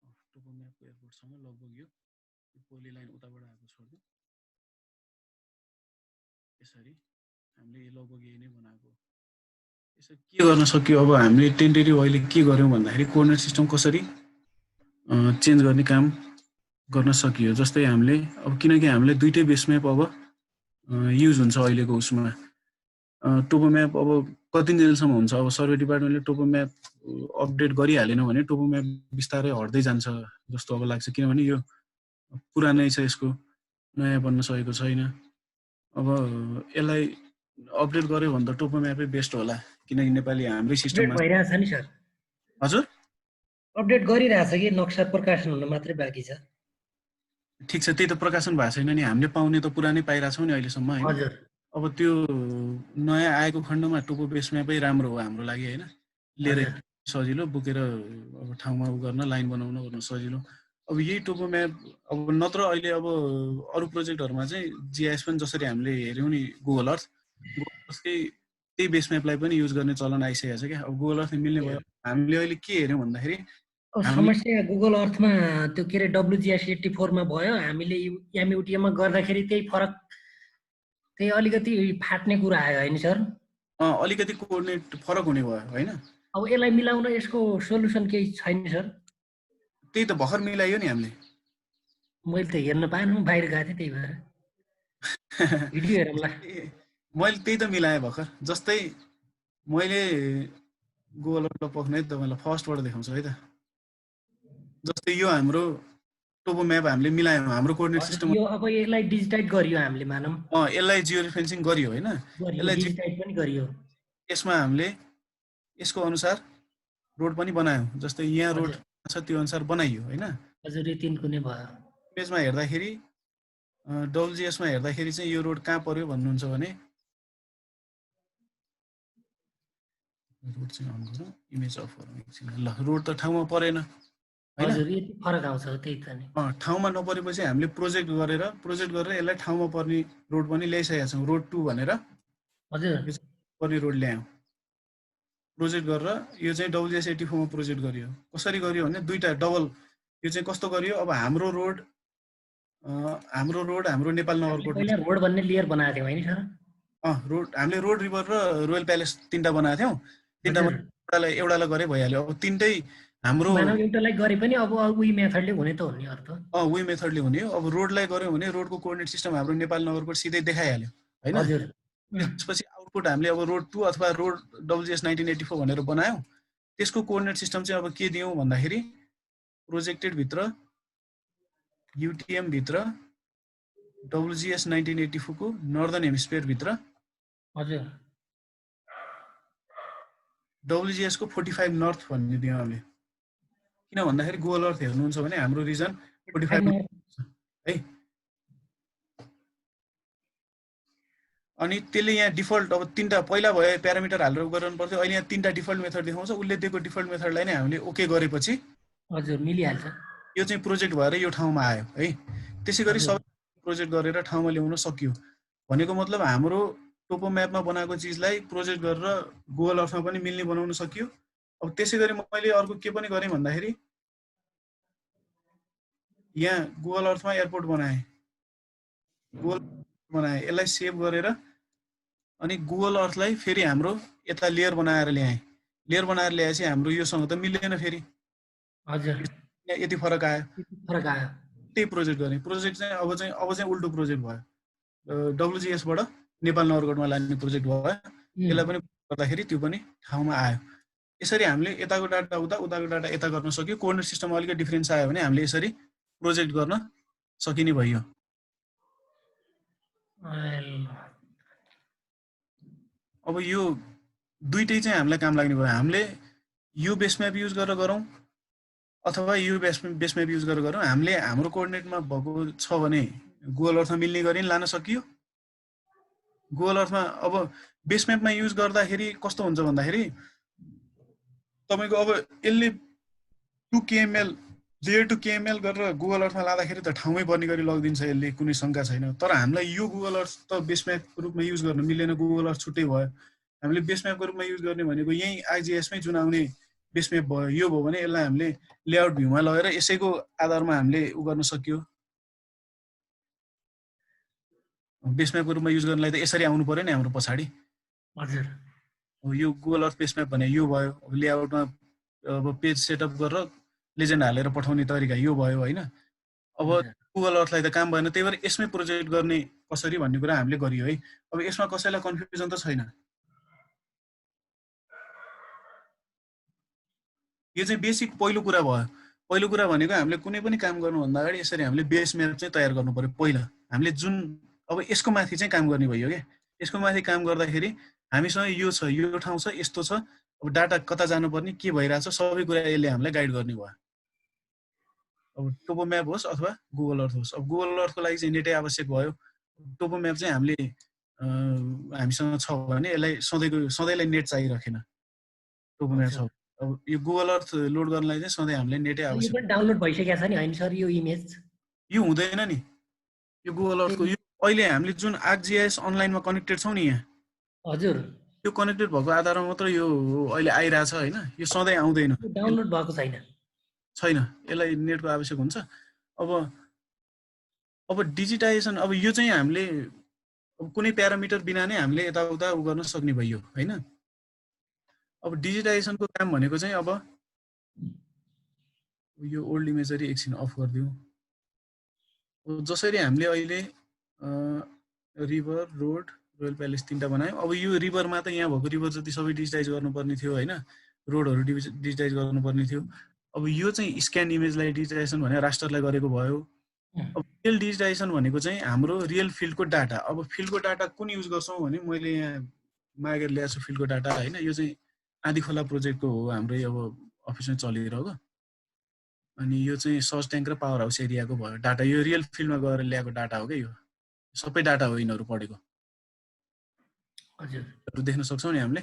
अब टोपो म्यापको एयरपोर्टसँग लगभग यो पोलिलाइन उताबाट आएको छोड्दिउँ यसरी हामीले लगभग यही नै बनाएको यसो के गर्न सक्यो अब हामीले टेन्टेटिभ अहिले के गर्यौं भन्दाखेरि कोअर्डिनेट सिस्टम कसरी चेन्ज गर्ने काम गर्न सकियो जस्तै हामीले अब किनकि हामीले दुईटै बेस म्याप अब युज हुन्छ अहिलेको उसमा टोपो म्याप अब कति दिनसम्म हुन्छ अब सर्वे डिपार्टमेन्टले टोपो म्याप अपडेट गरिहालेन भने टोपो म्याप बिस्तारै हट्दै जान्छ जस्तो अब लाग्छ किनभने यो पुरानै छ यसको नयाँ बन्न सकेको छैन अब यसलाई अपडेट गर्यो भने त टोपो म्यापै बेस्ट होला किनकि नेपाली हाम्रै सिस्टममा भइरहेछ नि सर हजुर अपडेट गरिरहेछ कि नक्सा प्रकाशन हुन मात्रै बाँकी छ ठीक छ त्यही त प्रकाशन भएको छैन नि हामीले पाउने त पुरानै पाइरहेछौँ नि अहिलेसम्म हैन हजुर अब त्यो नयाँ आएको खण्डमा टोपो बेस म्यापै राम्रो हो हाम्रो लागि हैन लिएर सजिलो बोकेर अब ठाउँमा गर्न लाइन बनाउन गर्न सजिलो अब यही टोपो म्याप अब नत्र अहिले अब अरु प्रोजेक्टहरुमा चाहिँ जीआईएस पनि जसरी हामीले हेर्यौं नि गुगल अर्थ त्यही बेस म्यापलाई पनि युज गर्ने चलन आइसकेको छ क्या अब गुगल अर्थ मिल्ने भयो हामीले अहिले के हेर्यौं भन्दाखेरि समस्या गुगल अर्थमा त्यो के रे डब्लुजीएस 84 मा भयो हामीले एमयुटीएम मा गर्दाखेरि त्यही फरक त्यही अलिकति फाट्ने कुरा आयो हैन सर अलिकति कोअर्डिनेट फरक हुने भयो हैन अब यसलाई मिलाउन यसको सोलुसन केही छैन सर त्यही त भर्खर मिलाइयो नि हामीले मैले त हेर्न पाएन बाहिर गएको थिएँ त्यही भएर भिडियो हेरौँला मैले त्यही त मिलाएँ भर्खर जस्तै मैले गुगल अर्थ पक्ने तपाईलाई फर्स्टबाट देखाउँछु है त जस्तै यो हाम्रो टोपो म्याप हामीले मिलायौं हाम्रो कोअर्डिनेट सिस्टम यो अब यसलाई डिजिटाइज गरियो हामीले मानौं यसलाई जियो रेफरेन्सिङ गरियो हैन यसलाई डिजिटाइज पनि गरियो यसमा हामीले यसको अनुसार रोड पनि बनायौँ, जस्तै यहाँ रोड छ त्यो अनुसार बनाइयो होइन। हजुर यो 3 कुनै भयो। इमेजमा हेर्दाखेरि WGS मा हेर्दाखेरि चाहिँ यो रोड कहाँ पर्यो भन्नुहुन्छ भने रोड चाहिँ अन गरौँ, इमेज अफ गरौँ एकछिन। ल रोड त ठाउँमा परेन हैन। हजुर यति फरक आउँछ त्यही त नि। ठाउँमा नपरेपछि हामीले प्रोजेक्ट गरेर यसलाई ठाउँमा पर्ने रोड पनि ल्याइसकेका छौँ। रोड 2 भनेर हजुर पर्ने रोड ल्यायौँ। प्रोजेक्ट गरेर यो चाहिँ WGS 84 मा प्रोजेक्ट गरियो। कसरी गरियो भने दुईटा डबल। यो चाहिँ कस्तो गरियो, अब हाम्रो रोड हाम्रो नेपाल नगरकोट पहिला रोड भन्ने लेयर बनाएको थियौँ हैन सर? रोड हामीले रोड, रिभर र रोयल प्यालेस 3टा बनाएको थियौँ। 3टा एउटालाई गरे भइहाल्यो। अब 3टै हाम्रो मानव एउटालाई गरे पनि अब उही मेथडले हुने त हो नि अर्थ। उही मेथडले हुने हो। अब रोडलाई गर्यो भने रोडको कोअर्डिनेट सिस्टम हाम्रो नेपाल नगरकोट सिधै देखाइहाल्यो हैन। हजुर त्यसपछि आउटपुट हामीले अब रोड 2 अथवा रोड WGS 1984 भनेर बनायौँ। त्यसको कोअर्डिनेट सिस्टम चाहिँ अब के दियौँ भन्दाखेरि प्रोजेक्टेड भित्र UTM भित्र WGS 1984 को नर्दर्न हेमिस्फियर भित्र हजुर WGS को 45 नर्थ भन्ने दियौँ हामीले। किन भन्दाखेरि गुगल अर्थ हेर्नुहुन्छ भने हाम्रो रिजन 45 है। अनि त्यसले यहाँ डिफल्ट अब 3टा पहिला भए प्यारामिटर हालेर गर्नु पर्थ्यो। अहिले यहाँ 3टा डिफल्ट मेथड देखाउँछ। उसले दिएको डिफल्ट मेथडलाई नै हामीले ओके गरेपछि हजुर मिलिहाल्छ। यो चाहिँ प्रोजेक्ट भएर यो ठाउँमा आयो है। त्यसैगरी सबै प्रोजेक्ट गरेर ठाउँमा ल्याउन सकियो। भनेको मतलब हाम्रो टोपो म्यापमा बनाएको चिजलाई प्रोजेक्ट गरेर गुगल अर्थमा पनि मिल्ने बनाउन सकियो। अब त्यसैगरी मैले अर्को के पनि गरेँ भन्दाखेरि यहाँ गुगल अर्थमा एयरपोर्ट बनाएँ। यसलाई सेभ गरेर अनि गुगल अर्थलाई फेरि हाम्रो यता लेयर बनाएर ल्याएँ। लेयर बनाएर ल्याएपछि हाम्रो योसँग त मिल्दैन फेरि। हजुर यति फरक आयो। त्यही प्रोजेक्ट गरेँ। प्रोजेक्ट चाहिँ अब चाहिँ उल्टो प्रोजेक्ट भयो। WGS बाट नेपाल नगरकोटमा लाने प्रोजेक्ट भयो। यसलाई पनि गर्दाखेरि त्यो पनि ठाउँमा आयो। यसरी हामीले यताको डाटा उताको डाटा यता गर्न सक्यो। कोअर्डिनेट सिस्टममा अलिकति डिफरेन्स आयो भने हामीले यसरी प्रोजेक्ट गर्न सकिने भयो। अब यो दुईटै चाहिँ हामीलाई काम लाग्ने भयो। हामीले यो बेस म्याप युज गरेर गरौँ अथवा यो बेस म्याप युज गरेर गरौँ। हामीले हाम्रो कोअर्डिनेटमा भएको छ भने गुगल अर्थमा मिल्ने गरी लान सकियो। गुगल अर्थमा अब बेस म्यापमा युज गर्दाखेरि कस्तो हुन्छ भन्दाखेरि तपाईको अब यसले 2 kml लेयर टु KML गरेर गुगल अर्थमा लाँदाखेरि त ठाउँमै पर्ने गरी लगिदिन्छ। यसले कुनै शङ्का छैन। तर हामीलाई यो गुगल अर्थ त बेस म्यापको रूपमा युज गर्न मिलेन। गुगल अर्थ छुट्टै भयो। हामीले बेस म्यापको रूपमा युज गर्ने भनेको यही IGS मै जुन आउने बेस म्याप भयो। यो भयो भने यसलाई हामीले लेआउट भ्यूमा लगेर यसैको आधारमा हामीले गर्न सकियो। बेस म्यापको रूपमा युज गर्नलाई त यसरी आउनु पर्यो नि हाम्रो पछाडि। हजुर यो गुगल अर्थ बेस म्याप भने यो भयो। अब लेआउटमा अब पेज सेटअप गरेर लेजेन्ड हालेर पठाउने तरिका यो भयो हैन। अब गुगल अर्थलाई त काम भएन। त्यही भएर यसमै प्रोजेक्ट गर्ने कसरी भन्ने कुरा हामीले गरियो है। अब यसमा कसैलाई कन्फ्युजन त छैन। यो चाहिँ बेसिक पहिलो कुरा भयो। पहिलो कुरा भनेको हामीले कुनै पनि काम गर्नुभन्दा अगाडि यसरी हामीले बेस म्याप चाहिँ तयार गर्नु पर्यो पहिला। हामीले जुन अब यसको माथि चाहिँ काम गर्ने भयो के। यसको माथि काम गर्दाखेरि हामीसँग यो छ, यो ठाउँ छ, यस्तो छ। अब डाटा कता जानुपर्ने, के भइरहेछ, सबै कुरा यसले हामीलाई गाइड गर्ने भयो। अब टोपो म्याप होस् अथवा गुगल अर्थ होस्। अब गुगल अर्थको लागि चाहिँ नेटै आवश्यक भयो। टोपो म्याप चाहिँ हामीले हामीसँग छ भने यसलाई सधैँलाई नेट चाहिरहेन। टोपो म्याप छ। अब यो गुगल अर्थ लोड गर्नलाई चाहिँ सधैँ हामीले नेटै आवश्यक। यो पनि डाउनलोड भइसकेको छ नि हैन सर यो इमेज? यो हुँदैन नि। यो गुगल अर्थको यो अहिले हामीले जुन ArcGIS अनलाइनमा कनेक्टेड छौँ नि यहाँ। हजुर यो कनेक्टेड भएको आधारमा मात्र यो अहिले आइरहेछ हैन। यो सधैँ आउँदैन। डाउनलोड भएको छैन। यसलाई नेटको आवश्यक हुन्छ। अब डिजिटाइजेसन अब यो चाहिँ हामीले अब कुनै प्यारामिटर बिना नै हामीले यताउता गर्न सक्ने भयो हैन। अब डिजिटाइजेसनको काम भनेको चाहिँ अब यो ओल्ड इमेजरी एकछिन अफ गरिदिउँ। जसरी हामीले अहिले रिभर, रोड, रोयल प्यालेस 3टा बनायौँ। अब यो रिभरमा त यहाँ भएको रिभर जति सबै डिजिटाइज गर्नुपर्ने थियो हैन। रोडहरू डिजिटाइज गर्नुपर्ने थियो। अब यो चाहिँ स्क्यान इमेजलाई डिजिटाइजेसन भनेर राष्ट्रलाई गरेको भयो। अब रियल डिजिटाइजेसन भनेको चाहिँ हाम्रो रियल फिल्डको डाटा। अब फिल्डको डाटा कुन युज गर्छौँ भने मैले यहाँ मागेर ल्याएको छु फिल्डको डाटा हैन। यो चाहिँ आँधी खोला प्रोजेक्टको हो हाम्रै। अब अफिसमा चलिरहेको। अनि यो चाहिँ सर्च ट्याङ्क र पावर हाउस एरियाको भयो डाटा। यो रियल फिल्डमा गएर ल्याएको डाटा हो क्या, यो सबै डाटा हो यिनीहरू पढेको। हजुर देख्न सक्छौँ नि हामीले।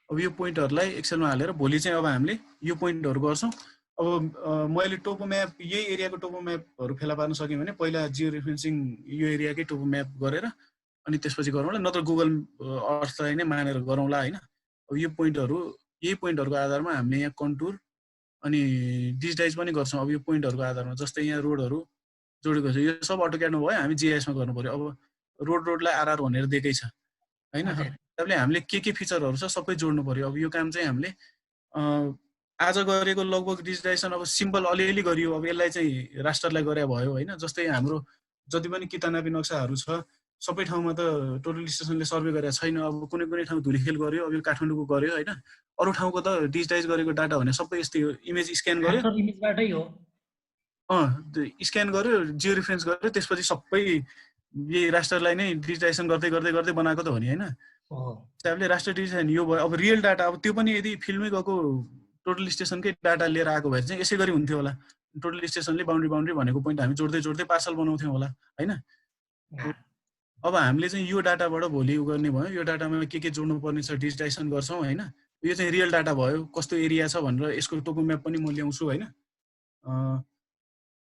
अब यो पोइन्टहरूलाई एक्सेलमा हालेर भोलि चाहिँ अब हामीले यो पोइन्टहरू गर्छौँ। अब मैले टोपो म्याप यही एरियाको टोपो म्यापहरू फेला पार्न सक्यो भने पहिला जियो रेफरेन्सिङ यो एरियाकै टोपो म्याप गरेर अनि त्यसपछि गरौँला, नत्र गुगल अर्थलाई नै मानेर गरौँला होइन। अब यो पोइन्टहरू यही पोइन्टहरूको आधारमा हामीले यहाँ कन्टुर अनि डिजिटाइज पनि गर्छौँ। अब यो पोइन्टहरूको आधारमा जस्तै यहाँ रोडहरू जोडेको छ, यो सब अटोक्याडमा भयो, हामी जिआइएसमा गर्नु पऱ्यो। अब रोडलाई आरआर भनेर दिएकै छ होइन, त्यसले हामीले के फिचरहरू छ सबै जोड्नु पऱ्यो। अब यो काम चाहिँ हामीले आज गरेको लगभग डिजिटाइजेसन अब सिम्पल अलिअलि गरियो। अब यसलाई चाहिँ राष्ट्रलाई गरे भयो होइन। जस्तै हाम्रो जति पनि कितानापी नक्साहरू छ सबै ठाउँमा त टोटल स्टेसनले सर्वे गरेको छैन। अब कुनै ठाउँ धुलीखेल गर्यो, अब यो काठमाडौँको गर्यो होइन। अरू ठाउँको त डिजिटाइज गरेको डाटा भने सबै यस्तै हो, इमेज स्क्यान गर्यो, इमेजबाटै हो स्क्यान गर्यो, जियो रेफरेन्स गर्यो, त्यसपछि सबै यही राष्ट्रलाई नै डिजिटाइजेसन गर्दै गर्दै गर्दै बनाएको त हो नि होइन। हिसाबले राष्ट्र डिजिटाइजेसन यो भयो। अब रियल डाटा अब त्यो पनि यदि फिल्डमै गएको टोटल स्टेसनकै डाटा लिएर आएको भए चाहिँ यसै गरी हुन्थ्यो होला। टोटल स्टेसनले बाउन्ड्री भनेको पोइन्ट हामी जोड्दै पार्सल बनाउँथ्यौँ होला होइन। अब हामीले चाहिँ यो डाटाबाट भोलि गर्ने भयो, यो डाटामा के जोड्नु पर्ने छ डिजिटाइजेसन गर्छौँ होइन। यो चाहिँ रियल डाटा भयो, कस्तो एरिया छ भनेर यसको टोपो म्याप पनि म ल्याउँछु होइन।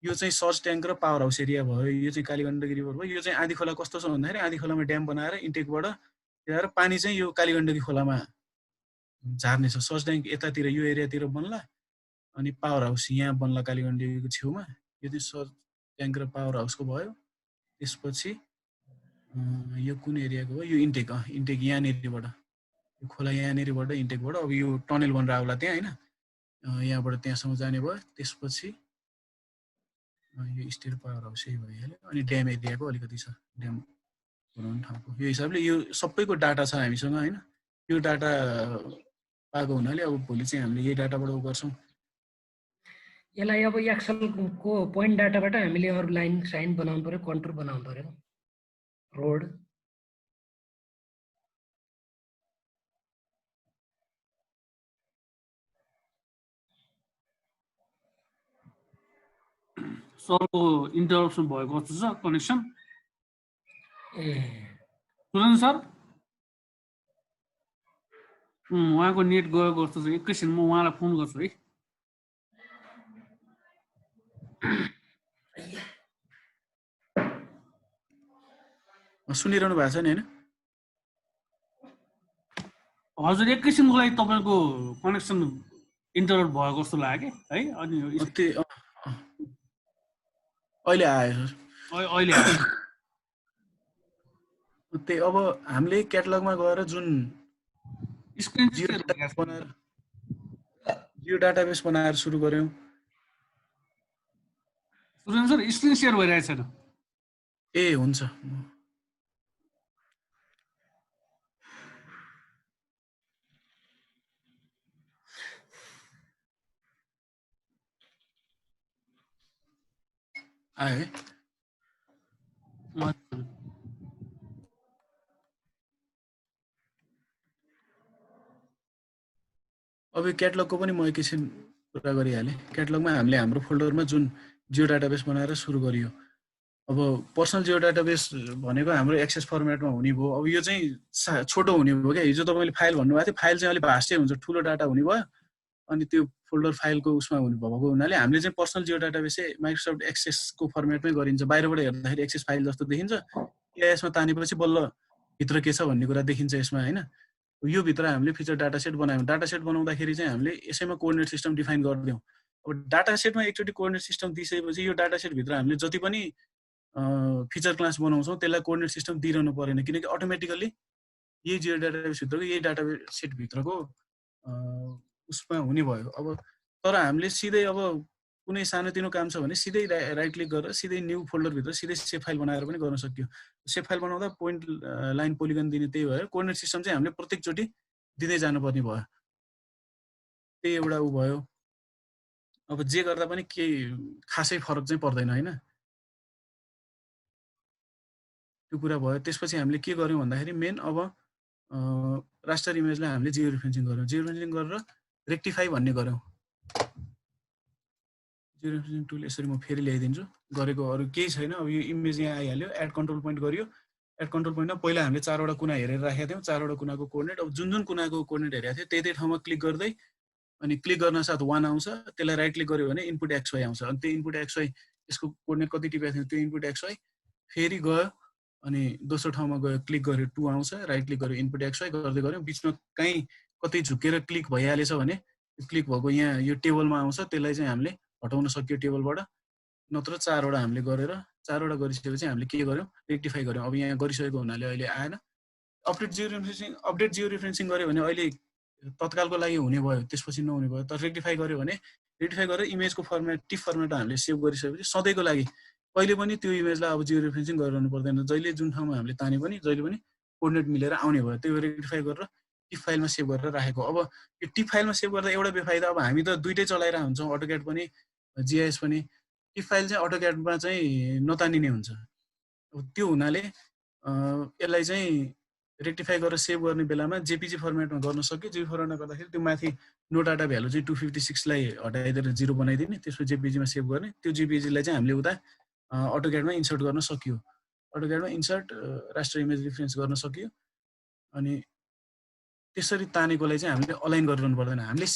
यो चाहिँ सर्च ट्याङ्क र पावर हाउस एरिया भयो। यो चाहिँ कालीगण्डकी रिभर भयो। यो चाहिँ आँधी खोला कस्तो छ भन्दाखेरि आँधी खोलामा ड्याम बनाएर इन्टेकबाट ल्याएर पानी चाहिँ यो कालीगण्डकी खोलामा झार्ने छ। सर्च ट्याङ्क यतातिर यो एरियातिर बन्ला अनि पावर हाउस यहाँ बन्ला कालीगण्डकीको छेउमा। यो चाहिँ सर्च ट्याङ्क र पावर हाउसको भयो। त्यसपछि यो कुन एरियाको हो, यो इन्टेक यहाँनिरबाट, यो खोला यहाँनिरबाट इन्टेकबाट अब यो टनल बनेर आउला त्यहाँ होइन। यहाँबाट त्यहाँसम्म जाने भयो। त्यसपछि यो स्टेट पावर हाउस यही भइहाल्यो। अनि ड्याम एरियाको अलिकति छ, ड्याम बनाउने ठाउँको। यो हिसाबले यो सबैको डाटा छ हामीसँग होइन। यो डाटा पाएको हुनाले अब भोलि चाहिँ हामीले यही डाटाबाट गर्छौँ। यसलाई अब एक्सलको पोइन्ट डाटाबाट हामीले अरू लाइन साइन बनाउनु पर्यो, कन्टुर बनाउनु पर्यो, रोड सरको इन्टरप्सन भएको जस्तो छ कनेक्सन। ए सुन सर, उहाँको नेट गएको जस्तो छ। एकैछिन म उहाँलाई फोन गर्छु है। सुनिरहनु भएको छ नि होइन? हजुर एकैछिनको लागि तपाईँको कनेक्सन इन्टरप्ट भएको जस्तो लाग्यो है। अनि अहिले आयो सर, अहिले आयो। त्यही अब हामीले क्याटलगमा गएर जुन स्क्रिन जियो डाटाबेस बनाएर सुरु गर्यौँ। सुरेन सर स्क्रिन सेयर भइरहेको छैन। ए हुन्छ, आयो है। अब यो क्याटलगको पनि म एकैछिन कुरा गरिहालेँ। क्याटलगमा हामीले हाम्रो फोल्डरमा जुन जियो डाटाबेस बनाएर सुरु गरियो। अब पर्सनल जियो डाटाबेस भनेको हाम्रो एक्सेस फर्मेटमा हुने भयो। अब यो चाहिँ छोटो हुने भयो क्या। हिजो तपाईँले फाइल भन्नुभएको थियो, फाइल चाहिँ अलिक भास्टै हुन्छ, ठुलो डाटा हुने भयो। अनि त्यो फोल्डर फाइलको उसमा हुने भएको हुनाले हामीले चाहिँ पर्सनल जियो डाटाबेस चाहिँ माइक्रोसफ्ट एक्सेसको फर्मेटमै गरिन्छ। बाहिरबाट हेर्दाखेरि एक्सेस फाइल जस्तो देखिन्छ, यसमा तानेपछि बल्ल भित्र के छ भन्ने कुरा देखिन्छ यसमा होइन। यो भित्र हामीले फिचर डाटा सेट बनायौँ। डाटा सेट बनाउँदाखेरि चाहिँ हामीले यसैमा कोअर्डिनेट सिस्टम डिफाइन गरिदियौँ। अब डाटा सेटमा एकचोटि कोअर्डिनेट सिस्टम दिइसकेपछि यो डाटा सेटभित्र हामीले जति पनि फिचर क्लास बनाउँछौँ त्यसलाई कोअर्डिनेट सिस्टम दिइरहनु परेन, किनकि अटोमेटिकल्ली यही जियो डाटाबेसभित्रको यही डाटा सेटभित्रको उसमा हुने भयो। अब तर हामीले सिधै अब कुनै सानोतिनो काम छ भने सिधै राइट क्लिक गरेर सिधै न्यू फोल्डरभित्र सिधै सेभ फाइल बनाएर पनि गर्न सकियो। सेभ फाइल बनाउँदा पोइन्ट लाइन पोलिगन दिने त्यही भयो। कोअर्डिनेट सिस्टम चाहिँ हामीले प्रत्येकचोटि दिँदै जानुपर्ने भयो। त्यही एउटा ऊ भयो। अब जे गर्दा पनि केही खासै फरक चाहिँ पर्दैन होइन, त्यो कुरा भयो। त्यसपछि हामीले के गर्यौँ भन्दाखेरि मेन अब रास्टर इमेजलाई हामीले जियो रेफरेन्सिङ गर्यौँ। जियो रेफरेन्सिङ गरेर रेक्टिफाई भन्ने गर्यौँ। जियो रेफरेन्सिङ टुल यसरी म फेरि ल्याइदिन्छु। गरेको अरू केही छैन। अब यो इमेज यहाँ आइहाल्यो, एड कन्ट्रोल पोइन्ट गरियो। एड कन्ट्रोल पोइन्टमा पहिला हामीले 4वटा कुना हेरेर राखेका थियौँ, 4वटा कुनाको कोअर्डिनेट। अब जुन कुनाको कोअर्डिनेट हेरेको थियो त्यही ठाउँमा क्लिक गर्दै अनि क्लिक गर्न साथ 1 आउँछ, त्यसलाई राइट क्लिक गर्यो भने इनपुट XY आउँछ। अनि त्यो इनपुट XY यसको कोअर्डिनेट कति टिपेको थियो त्यो इनपुट XY फेरि गयो अनि दोस्रो ठाउँमा गयो, क्लिक गर्यो 2 आउँछ, राइट क्लिक गर्यो इनपुट XY गर्दै गऱ्यौँ। बिचमा कहीँ कतै झुकेर क्लिक भइहालेछ भने क्लिक भएको यहाँ यो टेबलमा आउँछ, त्यसलाई चाहिँ हामीले हटाउन सक्यो टेबलबाट। नत्र 4वटा हामीले गरेर 4वटा गरिसकेपछि हामीले के गर्यौँ, रेक्टिफाई गर्यौँ। अब यहाँ गरिसकेको हुनाले अहिले आएन। अपडेट जियो रेफरेन्सिङ गर्यो भने अहिले तत्कालको लागि हुने भयो, त्यसपछि नहुने भयो। तर रेक्टिफाई गर्यो भने रेक्टिफाई गरेर इमेजको फर्मेट टिफ फर्मेटमा हामीले सेभ गरिसकेपछि सधैँको लागि कहिले पनि त्यो इमेजलाई अब जियो रेफरेन्सिङ गरिरहनु पर्दैन। जहिले जुन ठाउँमा हामीले ताने पनि जहिले पनि कोअर्डिनेट मिलेर आउने भयो। त्यो रेक्टिफाई गरेर टिफ फाइलमा सेभ गरेर राखेको। अब यो टिफ फाइलमा सेभ गर्दा एउटा बेफाइदा, अब हामी त दुइटै चलाइरहेको हुन्छौँ, अटोक्याड पनि GIS पनि। टिफ फाइल चाहिँ अटोक्याडमा चाहिँ नतानिने हुन्छ। अब त्यो हुनाले यसलाई चाहिँ रेक्टिफाई गरेर सेभ गर्ने बेलामा JPG फर्मेटमा गर्न सक्यो। JPG फर्मेटमा गर्दाखेरि त्यो माथि नो डाटा भ्यालु चाहिँ 256लाई हटाइदिएर 0 बनाइदिने, त्यसपछि JPG मा सेभ गर्ने। त्यो JPG लाई चाहिँ हामीले उता अटोक्याडमा इन्सर्ट गर्न सकियो। अटोक्याडमा इन्सर्ट रास्टर इमेज रिफरेन्स गर्न सकियो। अनि त्यसरी तानेकोलाई चाहिँ हामीले अलाइन गरिरहनु पर्दैन। हामीले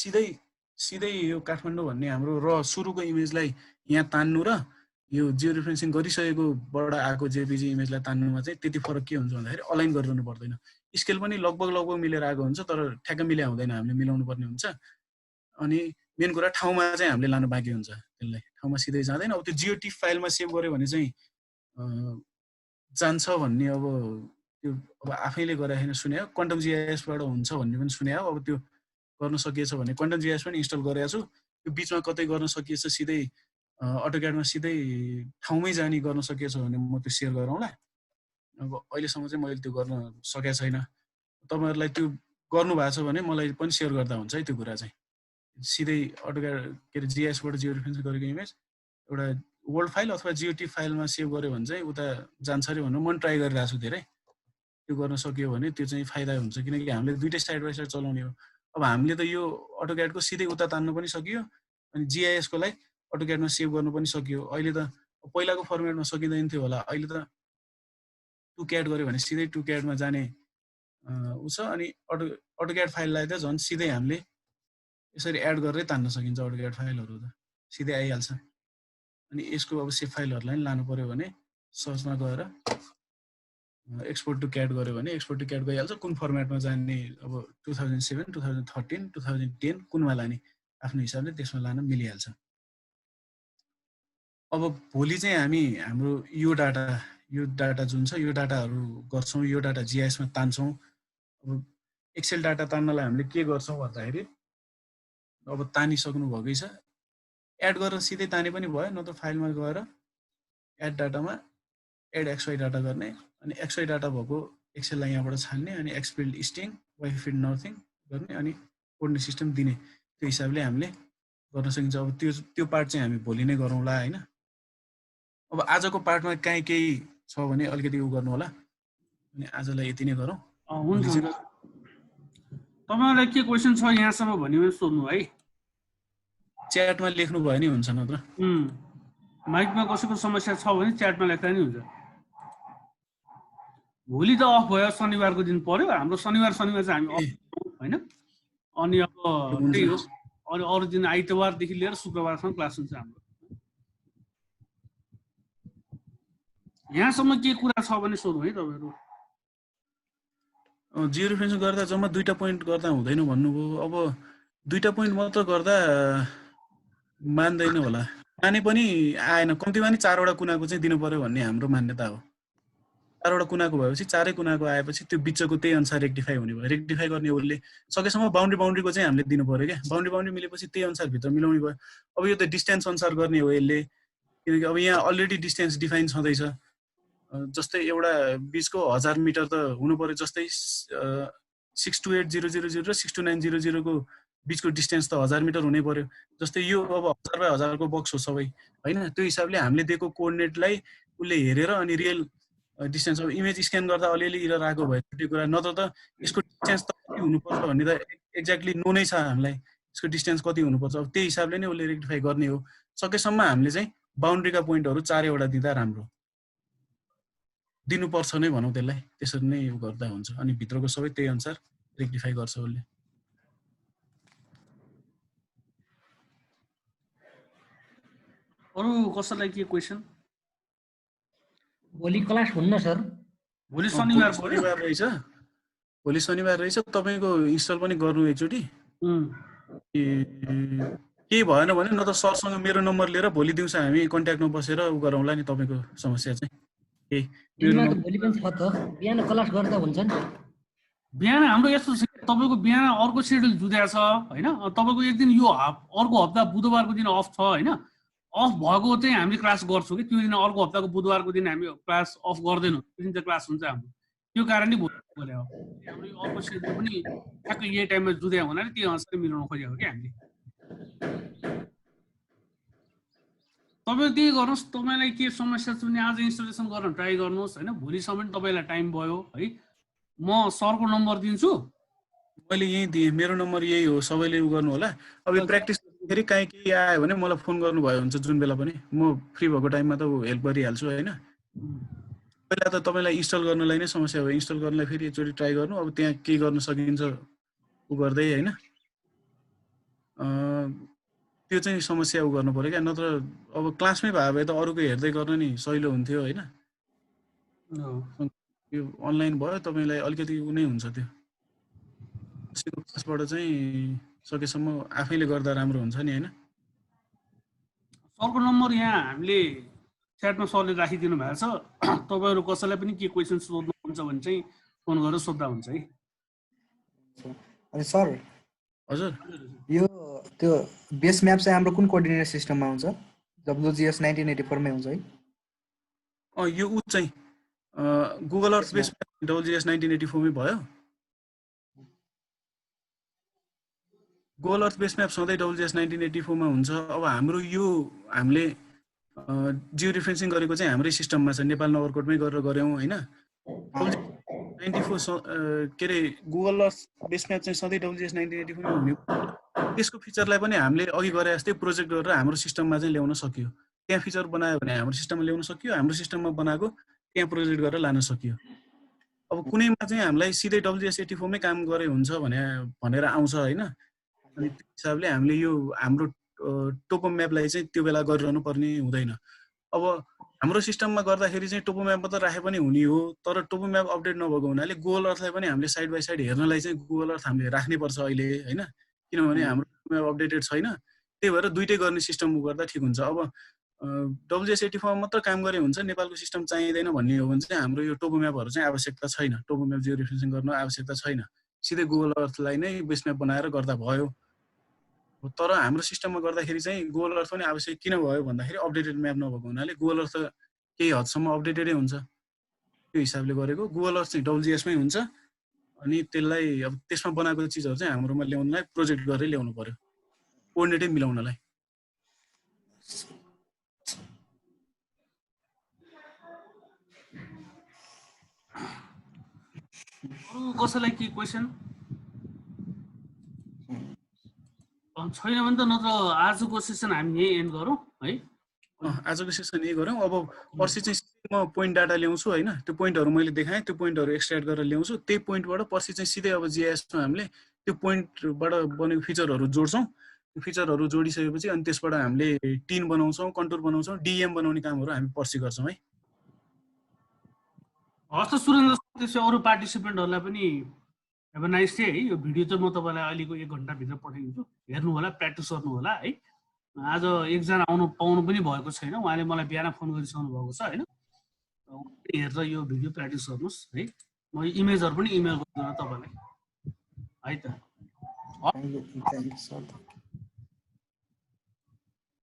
सिधै यो काठमाडौँ भन्ने हाम्रो सुरुको इमेजलाई यहाँ तान्नु र यो जियो रेफरेन्सिङ गरिसकेकोबाट आएको JPG इमेजलाई तान्नुमा चाहिँ त्यति फरक के हुन्छ भन्दाखेरि अलाइन गरिरहनु पर्दैन। स्केल पनि लगभग मिलेर आएको हुन्छ, तर ठ्याक्क मिल्या हुँदैन, हामीले मिलाउनु पर्ने हुन्छ। अनि मेन कुरा ठाउँमा चाहिँ हामीले लानु बाँकी हुन्छ, त्यसलाई ठाउँमा सिधै जाँदैन। अब त्यो GeoTIFF फाइलमा सेभ गर्यो भने चाहिँ जान्छ भन्ने अब त्यो अब आफैले गराएन सुने हो। क्वान्टम GIS बाट हुन्छ भन्ने पनि सुने हो। अब त्यो गर्न सकिएछ भने क्वान्टम GIS पनि इन्स्टल गरेको छु। त्यो बिचमा कतै गर्न सकिएछ सिधै अटोक्याडमा सिधै ठाउँमै जानी गर्न सकिएछ भने म त्यो सेयर गरौँला। अब अहिलेसम्म चाहिँ मैले त्यो गर्न सकेको छैन। तपाईहरुलाई त्यो गर्नु भएको छ भने मलाई पनि सेयर गर्दा हुन्छ है। त्यो कुरा चाहिँ सिधै अटोक्याड के अरे GIS बाट जियो रेफरेन्स गरेको इमेज एउटा वर्ल्ड फाइल अथवा GeoTIFF फाइलमा सेभ गर्यो भने चाहिँ उता जान्छ अरे भनेर म ट्राई गरिरहेको छु धेरै। त्यो गर्न सकियो भने त्यो चाहिँ फाइदा हुन्छ, किनकि हामीले दुईटै साइड बाइ साइड चलाउने हो। अब हामीले त यो अटोक्याडको सिधै उता तान्नु पनि सकियो अनि GIS को लागि अटोक्याडमा सेभ गर्नु पनि सकियो। अहिले त पहिलाको फर्मेटमा सकिँदैन थियो होला, अहिले त टुक्याड गर्यो भने सिधै टुक्याडमा जाने उस। अनि अटोक्याड फाइललाई त झन् सिधै हामीले यसरी एड गरेरै तान्न सकिन्छ। अटोक्याड फाइलहरु त सिधै आइहाल्छ। अनि यसको अब सेभ फाइलहरुलाई नि लानु पर्यो भने सर्चमा गएर एक्सपोर्ट टु क्याड गर्यो भने एक्सपोर्ट टु क्याड गइहाल्छ। कुन फर्मेटमा जाने अब 2007, 2013, 2010 कुनमा लाने आफ्नो हिसाबले त्यसमा लान मिलिहाल्छ। अब भोलि चाहिँ हामी हाम्रो यो डाटा जुन छ यो डाटाहरु गर्छौं, यो डाटा GIS मा तान्छौं। अब एक्सेल डाटा तान्नलाई हामीले के गर्छौं भन्दाखेरि अब तानिसक्नु भएकै छ, एड गरेर सिधै ताने पनि भयो, नत्र फाइलमा गएर एड डाटामा एड XY डाटा गर्ने अनि XY डाटा भएको एक्सेललाई यहाँबाट छान्ने अनि एक्सफिल्ड स्ट्रिङ वाइ फिल्ड नथिङ गर्ने अनि कोर्डिनेट सिस्टम दिने। त्यो हिसाबले हामीले गर्न सकिन्छ। अब त्यो पार्ट चाहिँ हामी भोलि नै गरौँला हैन। अब आजको पार्टमा काहीँ केही छ भने अलिकति उ गर्नु होला। अनि आजलाई यति नै गरौँ। हुन्छ। तपाईहरुलाई के क्वेशन छ यहाँसम्म भन्यो भने सोध्नु है। च्याटमा लेख्नु भयो नि हुन्छ, नत्र माइकमा कसैको समस्या छ भने च्याटमा लेख्दा नि हुन्छ। भोलि त अफ भयो, शनिबारको दिन पर्यो। हाम्रो शनिबार चाहिँ हामी अफ हैन। अनि अब त्यही हो, अनि अरु दिन आइतबारदेखि लिएर शुक्रबारसम्म क्लास हुन्छ हाम्रो। यहाँसम्म के कुरा छ भने सोध्नु है तपाईहरु। जियो रेफरेन्स गर्दा जम्मा 2टा पोइन्ट गर्दा हुँदैन भन्नुभयो। अब 2टा पोइन्ट मात्र गर्दा मान्दैन होला, माने पनि आएन। कम्तीमा नि 4वटा कुनाको चाहिँ दिनु पर्यो भन्ने हाम्रो मान्यता हो। 4वटा कुनाको भएपछि 4 कुनाको आएपछि त्यो बिचको त्यही अनुसार रेक्टिफाई हुने भयो। रेक्टिफाई गर्ने उसले सकेसम्म बाउन्ड्रीको चाहिँ हामीले दिनु पर्यो क्या। बाउन्ड्री मिलेपछि त्यही अनुसार भित्र मिलाउने भयो। अब यो त डिस्टेन्स अनुसार गर्ने हो यसले, किनकि अब यहाँ अलरेडी डिस्टेन्स डिफाइन छँदैछ। जस्तै एउटा बिचको 1000 मिटर त हुनु पर्यो। जस्तै 628000 र 62900 को बिचको डिस्टेन्स त 1000 मिटर हुनै पर्यो। जस्तै यो अब 1000 बाइ 1000 को बक्स हो सबै हैन। त्यो हिसाबले हामीले दिएको कोअर्डिनेटलाई उले हेरेर अनि रियल डिस्टेन्स अब इमेज स्क्यान गर्दा अलिअलि एरर आएको भयो त्यो कुरा, नत्र त यसको डिस्टेन्स त कति हुनुपर्छ भन्ने त एक्ज्याक्टली नो नै छ हामीलाई। यसको डिस्टेन्स कति हुनुपर्छ अब त्यही हिसाबले नै उले रेक्टिफाई गर्ने हो। सकेसम्म हामीले चाहिँ बाउन्ड्रीका पोइन्टहरू 4 वटा दिँदा राम्रो दिनुपर्छ नै भनौँ त्यसलाई त्यसरी नै गर्दा हुन्छ अनि भित्रको सबै त्यही अनुसार रेक्टिफाई गर्छ उसले अरु कसैलाई के क्वेशन भोलि क्लास हुन्न सर भोलि शनिबार रहेछ भोलि शनिबार रहेछ तपाईको इन्स्टल पनि गर्नु एकचोटी केही भएन भने न त सरसँग मेरो नम्बर लिएर भोलि दिउँसो हामी कन्ट्याक्टमा बसेर उ गरौँला नि तपाईको समस्या चाहिँ भोलि पनि छ त बिहान क्लास गर्दा हुन्छ नि बिहान हाम्रो यस्तो छ तपाईको बिहान अर्को शेड्युल जुदा छ हैन तपाईको एक दिन यो अर्को हप्ता बुधबारको दिन अफ छ हैन अफ भएको चाहिँ हामीले क्लास गर्छौँ कि त्यो दिन अर्को हप्ताको बुधबारको दिन हामी क्लास अफ गर्दैनौँ त्यो दिन चाहिँ क्लास हुन्छ हाम्रो त्यो कारणले भोलि गरे हो हाम्रो अर्को शेड्युल पनि ठ्याक्कै यही टाइममा जुदा हुनाले त्यो अनुसार मिलाउन खोजेको कि हामीले तपाईँ त्यही गर्नुहोस् तपाईँलाई के समस्या छ भने आज इन्स्टलेसन गर्न ट्राई गर्नुहोस् हैन भोलिसम्म तपाईँलाई टाइम भयो है म सरको नम्बर दिन्छु मैले यही दिएँ मेरो नम्बर यही हो सबैले उ गर्नु होला अब यो प्र्याक्टिस गर्दाखेरि काहीँ केही आयो भने मलाई फोन गर्नुभयो हुन्छ जुन बेला पनि म फ्री भएको टाइममा त हेल्प गरिहाल्छु हैन पहिला त तपाईँलाई इन्स्टल गर्नलाई नै समस्या हो इन्स्टल गर्नलाई फेरि एकचोटि ट्राई गर्नु अब त्यहाँ के गर्न सकिन्छ उ गर्दै हैन त्यो चाहिँ समस्या उ गर्नु पर्यो क्या नत्र अब क्लासमै भए भए त अरूको हेर्दै गर्न नि सजिलो हुन्थ्यो हैन यो अनलाइन भयो तपाईँलाई अलिकति उ नै हुन्छ त्यो कसैको क्लासबाट चाहिँ सकेसम्म आफैले गर्दा राम्रो हुन्छ नि हैन सरको नम्बर यहाँ हामीले च्याटमा सरले राखिदिनु भएको छ तपाईँहरू कसैलाई पनि के क्वेसन सोध्नुहुन्छ भने चाहिँ फोन गरेर सोध्दा हुन्छ है अनि सर हजुर यो त्यो बेस म्याप चाहिँ हाम्रो कुन कोअर्डिनेट सिस्टममा हुन्छ WGS 1984 मै हुन्छ है यो उ चाहिँ गुगल अर्थ बेस म्याप WGS 1984 मै भयो गुगल अर्थ बेस म्याप सधैँ WGS 1984 मा हुन्छ अब हाम्रो यो हामीले जियो रेफरेन्सिङ गरेको चाहिँ हाम्रै सिस्टममा छ नेपाल नगरकोटमै गरेर गर्यौं हैन 94 के रे गुगल अर्थ बेस म्याप चाहिँ सधैँ WGS 1984 मा हुने त्यसको फिचरलाई पनि हामीले अघि गरे जस्तै प्रोजेक्ट गरेर हाम्रो सिस्टममा चाहिँ ल्याउन सकियो त्यहाँ फिचर बनायो भने हाम्रो सिस्टममा ल्याउन सकियो हाम्रो सिस्टममा बनाएको त्यहाँ प्रोजेक्ट गरेर लान सकियो अब कुनैमा चाहिँ हामीलाई सिधै WGS 84 मै काम गरे हुन्छ भनेर आउँछ हैन अनि त्यो हिसाबले हामीले यो हाम्रो टोपो म्यापलाई चाहिँ त्यो बेला गरिरहनु पर्ने हुँदैन अब हाम्रो सिस्टममा गर्दाखेरि चाहिँ टोपो म्याप मात्र राखे पनि हुने हो तर टोपो म्याप अपडेट नभएको हुनाले गुगल अर्थलाई पनि हामीले साइड बाइ साइड हेर्नलाई चाहिँ गुगल अर्थ हामीले राख्नै पर्छ अहिले हैन किनभने हाम्रो म्याप अपडेटेड छैन त्यही भएर दुईटै गर्ने सिस्टम गर्दा ठिक हुन्छ अब WGS 84 मा मात्र काम गरे हुन्छ नेपालको सिस्टम चाहिँदैन भन्ने हो भने चाहिँ हाम्रो यो टोपो म्यापहरु चाहिँ आवश्यकता छैन टोपो म्याप जियो रेफरेन्सिङ गर्न आवश्यकता छैन सिधै गुगल अर्थलाई नै बेस म्याप बनाएर गर्दा भयो तर हाम्रो सिस्टममा गर्दाखेरि चाहिँ गुगल अर्थ पनि आवश्यक किन भयो भन्दाखेरि अपडेटेड म्याप नभएको हुनाले गुगल अर्थ केही हदसम्म अपडेटेडै हुन्छ त्यो हिसाबले गरेको गुगल अर्थ चाहिँ WGS मै हुन्छ अनि त्यसलाई अब त्यसमा बनाएको चीजहरु चाहिँ हाम्रोमा ल्याउनलाई प्रोजेक्ट गरेर ल्याउनु पर्यो कोअर्डिनेटै मिलाउनलाई कसैलाई के क्वेशन छैन भने त नत्र आजको सेसन हामी यही एन्ड गरौँ है आजको सेसन यही गरौँ अब पर्सि चाहिँ म पोइन्ट डाटा ल्याउँछु हैन त्यो पोइन्टहरु मैले देखाएँ त्यो पोइन्टहरु एक्सट्र्याक्ट गरेर ल्याउँछु त्यही पोइन्टबाट पर्सि चाहिँ सिधै अब जीआईएस मा हामीले त्यो पोइन्टबाट बनेको फिचरहरु जोड्छौं त्यो फिचरहरु जोडिसकेपछि अनि त्यसबाट हामीले टिन बनाउँछौं कन्टुर बनाउँछौं डीएम बनाउने कामहरु हामी पर्सि गर्छौं है हस् त सुरेन्द्र त्यसै अरु पार्टिसिपेन्टहरुलाई पनि अब नाइस डे है यो भिडियो चाहिँ म तपाईलाई अहिलेको 1 घण्टा भित्र पठाइदिन्छु हेर्नु होला प्र्याक्टिस गर्नु होला है आज एकजना आउनु पाउनु पनि भएको छैन उहाँले मलाई बिहान फोन गरिसक्नु भएको छ हैन हेरेर यो भिडियो प्र्याक्टिस गर्नुस् है म इमेजहरु पनि इमेल गर्छु तपाईलाई है त थ्यांक यू सर